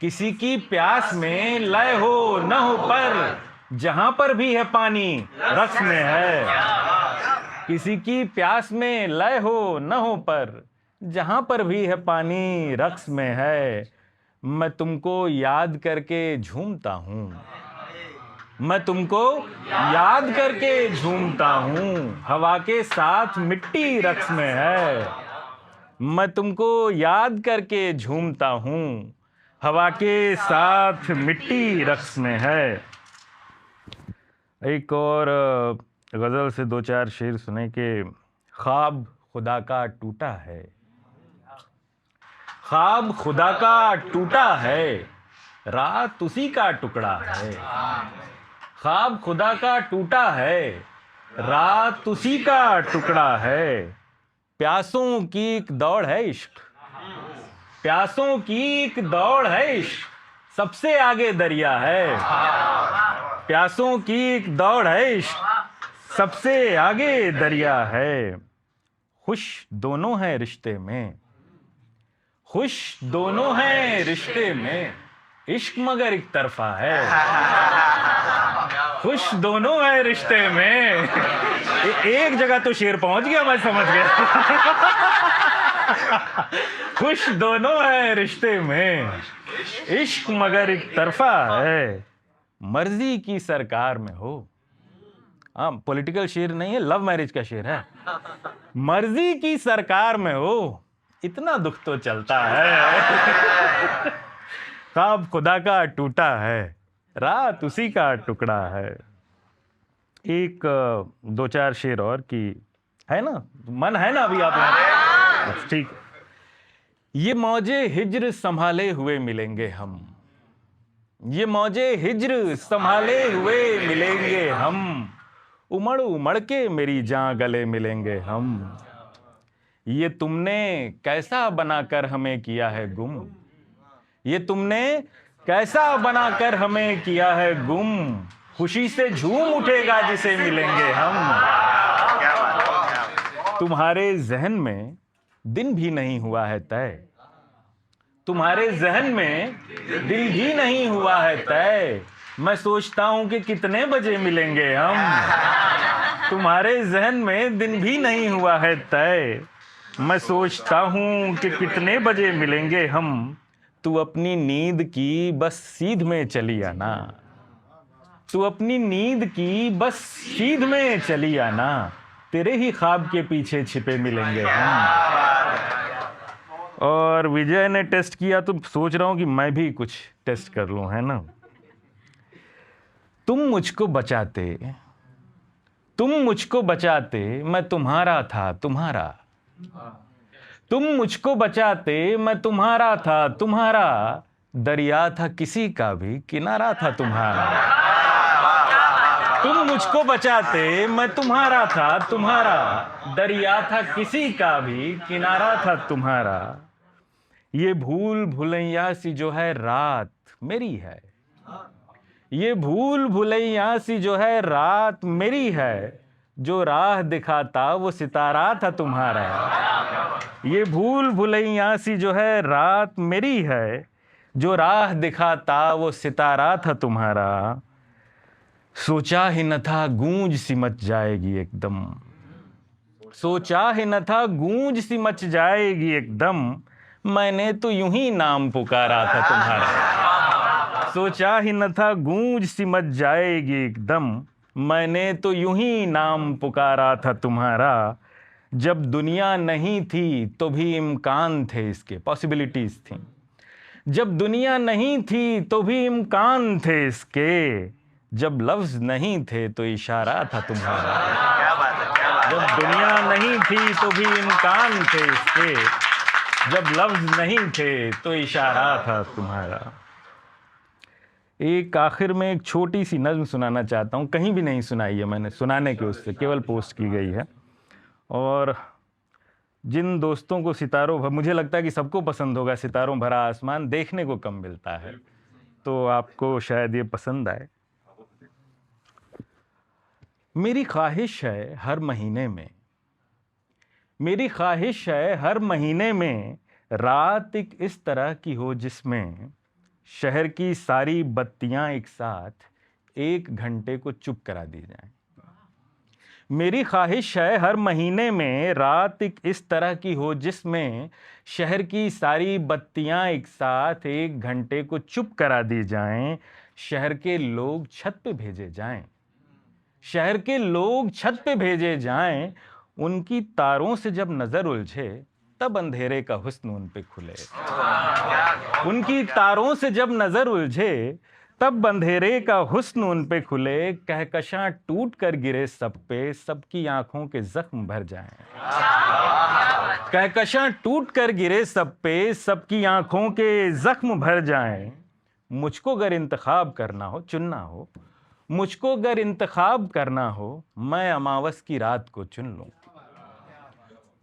किसी की प्यास में लय हो न हो पर, जहां पर भी है पानी रक्स में है। किसी की प्यास में लय हो न हो पर, जहां पर भी है पानी रक्स में है। मैं तुमको याद करके झूमता हूँ, मैं तुमको याद करके झूमता हूँ, हवा के साथ मिट्टी रक्स में है। मैं तुमको याद करके झूमता हूँ, हवा के साथ मिट्टी रक्स में है। एक और गज़ल से दो चार शेर सुने के ख्वाब खुदा का टूटा है, ख्वाब खुदा का टूटा है, रात उसी का टुकड़ा है। ख्वाब खुदा का टूटा है, रात उसी का टुकड़ा है। प्यासों की एक दौड़ है इश्क, प्यासों की एक दौड़ है इश्क, सबसे आगे दरिया है। प्यासों की एक दौड़ है इश्क, सबसे आगे दरिया है। खुश दोनों हैं रिश्ते में, खुश दोनों हैं रिश्ते में, इश्क मगर एक तरफा है। खुश दोनों हैं रिश्ते में, एक जगह तो शेर पहुंच गया, मैं समझ गया। खुश दोनों हैं रिश्ते में, इश्क मगर एक तरफा है। मर्जी की सरकार में हो, हाँ पॉलिटिकल शेर नहीं है, लव मैरिज का शेर है। मर्जी की सरकार में हो, इतना दुख तो चलता है। ख्वाब खुदा का टूटा है, रात उसी का टुकड़ा है। एक दो चार शेर और की है ना, मन है ना अभी आप लोग? ठीक। ये मौजे हिज्र संभाले हुए मिलेंगे हम, ये मौजे हिज्र संभाले हुए मिलेंगे हम, उमड़ उमड़ के मेरी जान गले मिलेंगे हम। ये तुमने कैसा बनाकर हमें किया है गुम, ये तुमने कैसा बनाकर हमें किया है गुम, खुशी से झूम उठेगा जिसे मिलेंगे हम। तुम्हारे जहन में दिन भी नहीं हुआ है तय, तुम्हारे जहन में दिन भी नहीं हुआ है तय, मैं सोचता हूं कि कितने बजे मिलेंगे हम। तुम्हारे जहन में दिन भी नहीं हुआ है तय, मैं सोचता हूं कि कितने बजे मिलेंगे हम। तू अपनी नींद की बस सीध में चली आना, तू अपनी नींद की बस सीध में चली आना, तेरे ही ख्वाब के पीछे छिपे मिलेंगे हम। और विजय ने टेस्ट किया तो सोच रहा हूं कि मैं भी कुछ टेस्ट कर लूं, है ना। तुम मुझको बचाते, तुम मुझको बचाते, मैं तुम्हारा था तुम्हारा, तुम मुझको बचाते, मैं तुम्हारा था तुम्हारा, दरिया था किसी का भी किनारा था तुम्हारा। तुम मुझको बचाते, मैं तुम्हारा था, तुम्हारा दरिया था, किसी का भी किनारा था तुम्हारा। ये भूल भुलैया सी जो है रात मेरी है, ये भूल भुलैया सी जो है रात मेरी है, जो राह दिखाता वो सितारा था तुम्हारा। ये भूल भुलैया सी जो है रात मेरी है, जो राह दिखाता वो सितारा था तुम्हारा। सोचा ही न था गूंज सी मच जाएगी एकदम, सोचा ही न था गूंज सी मच जाएगी एकदम, मैंने तो यूं ही नाम पुकारा था तुम्हारा। सोचा ही न था गूंज सी मच जाएगी एकदम, मैंने तो यूं ही नाम पुकारा था तुम्हारा। जब दुनिया नहीं थी तो भी इम्कान थे इसके, पॉसिबिलिटीज थी। जब दुनिया नहीं थी तो भी इम्कान थे इसके, जब लफ्ज नहीं थे तो इशारा था तुम्हारा। जब दुनिया नहीं थी तो भी इम्कान थे इसके, जब लफ्ज नहीं थे तो इशारा था तुम्हारा। एक आखिर में एक छोटी सी नज़्म सुनाना चाहता हूँ, कहीं भी नहीं सुनाई है मैंने, सुनाने के उससे केवल पोस्ट की गई है। और जिन दोस्तों को सितारों, मुझे लगता है कि सबको पसंद होगा सितारों भरा आसमान, देखने को कम मिलता है, तो आपको शायद ये पसंद आए। मेरी ख्वाहिश है हर महीने में, मेरी ख्वाहिश है हर महीने में, रात एक इस तरह की हो जिसमें शहर की सारी बत्तियां एक साथ 1 घंटे को चुप करा दी जाएं। मेरी ख्वाहिश है हर महीने में, रात एक इस तरह की हो जिसमें शहर की सारी बत्तियां एक साथ 1 घंटे को चुप करा दी जाएं। शहर के लोग छत पे भेजे जाएं, शहर के लोग छत पे भेजे जाएं। उनकी तारों से जब नजर उलझे तब अंधेरे का हुस्न उन पे खुले। उनकी तारों से जब नजर उलझे तब अंधेरे का हुस्न उन पे खुले। कहकशां टूट कर गिरे सब पे, सबकी आंखों के जख्म भर जाएं। कहकशां टूट कर गिरे सब पे, सबकी आंखों के जख्म भर जाएं। मुझको अगर इंतखाब करना हो, चुनना हो, मुझको अगर इंतखाब करना हो, मैं अमावस की रात को चुन लूं।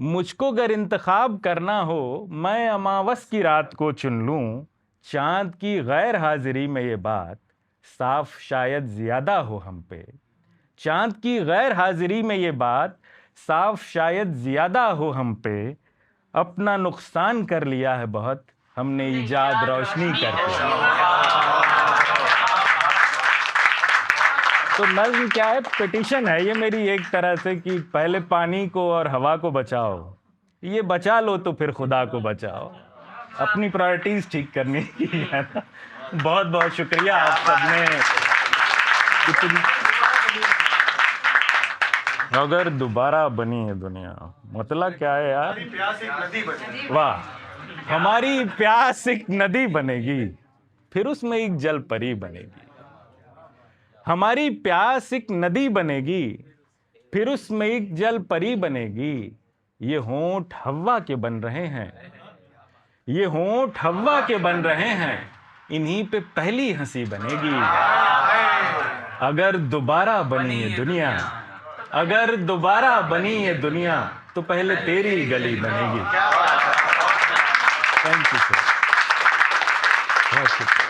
मुझको अगर इंतखाब करना हो, मैं अमावस की रात को चुन लूं। चांद की गैर हाजिरी में ये बात साफ शायद ज़्यादा हो हम पे। चांद की गैर हाजिरी में ये बात साफ शायद ज़्यादा हो हम पे। अपना नुकसान कर लिया है बहुत हमने ईजाद रोशनी करके। तो नज़्म क्या है, पिटिशन है ये मेरी एक तरह से कि पहले पानी को और हवा को बचाओ, ये बचा लो तो फिर खुदा को बचाओ। अपनी प्रायोरिटीज ठीक करनी है ना। बहुत बहुत शुक्रिया आप सबने। अगर दोबारा बनी है दुनिया, मतलब क्या है यार, वाह, हमारी प्यास एक नदी बनेगी, फिर उसमें एक जल परी बनेगी। हमारी प्यास एक नदी बनेगी, फिर उसमें एक जल परी बनेगी। ये होंठ हव्वा के बन रहे हैं, ये होंठ हव्वा के बन रहे हैं, इन्हीं पे पहली हंसी बनेगी। अगर दोबारा बनी ये दुनिया, अगर दोबारा बनी ये दुनिया, तो पहले तेरी गली बनेगी। थैंक यू सर, बहुत शुक्रिया।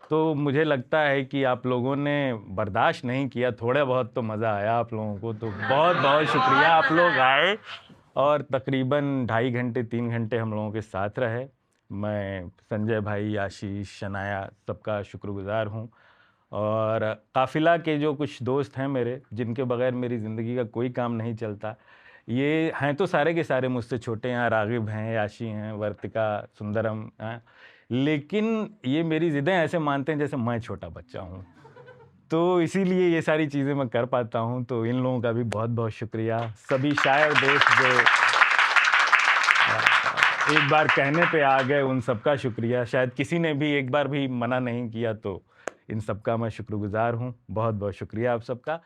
तो मुझे लगता है कि आप लोगों ने बर्दाश्त नहीं किया, थोड़ा बहुत तो मज़ा आया आप लोगों को, तो बहुत बहुत शुक्रिया। आप लोग आए और तकरीबन 2.5 घंटे 3 घंटे हम लोगों के साथ रहे। मैं संजय भाई, आशीष, शनाया सबका शुक्रगुजार हूँ। और काफ़िला के जो कुछ दोस्त हैं मेरे, जिनके बग़ैर मेरी ज़िंदगी का कोई काम नहीं चलता, ये हैं तो सारे के सारे मुझसे छोटे हैं। रागिब हैं, याशी हैं, वर्तिका, सुंदरम हैं, लेकिन ये मेरी ज़िद्दें ऐसे मानते हैं जैसे मैं छोटा बच्चा हूँ। तो इसीलिए ये सारी चीज़ें मैं कर पाता हूँ। तो इन लोगों का भी बहुत बहुत शुक्रिया। सभी शायर दोस्त जो एक बार कहने पे आ गए, उन सबका शुक्रिया। शायद किसी ने भी एक बार भी मना नहीं किया, तो इन सबका मैं शुक्रगुजार हूँ। बहुत बहुत शुक्रिया आप सबका।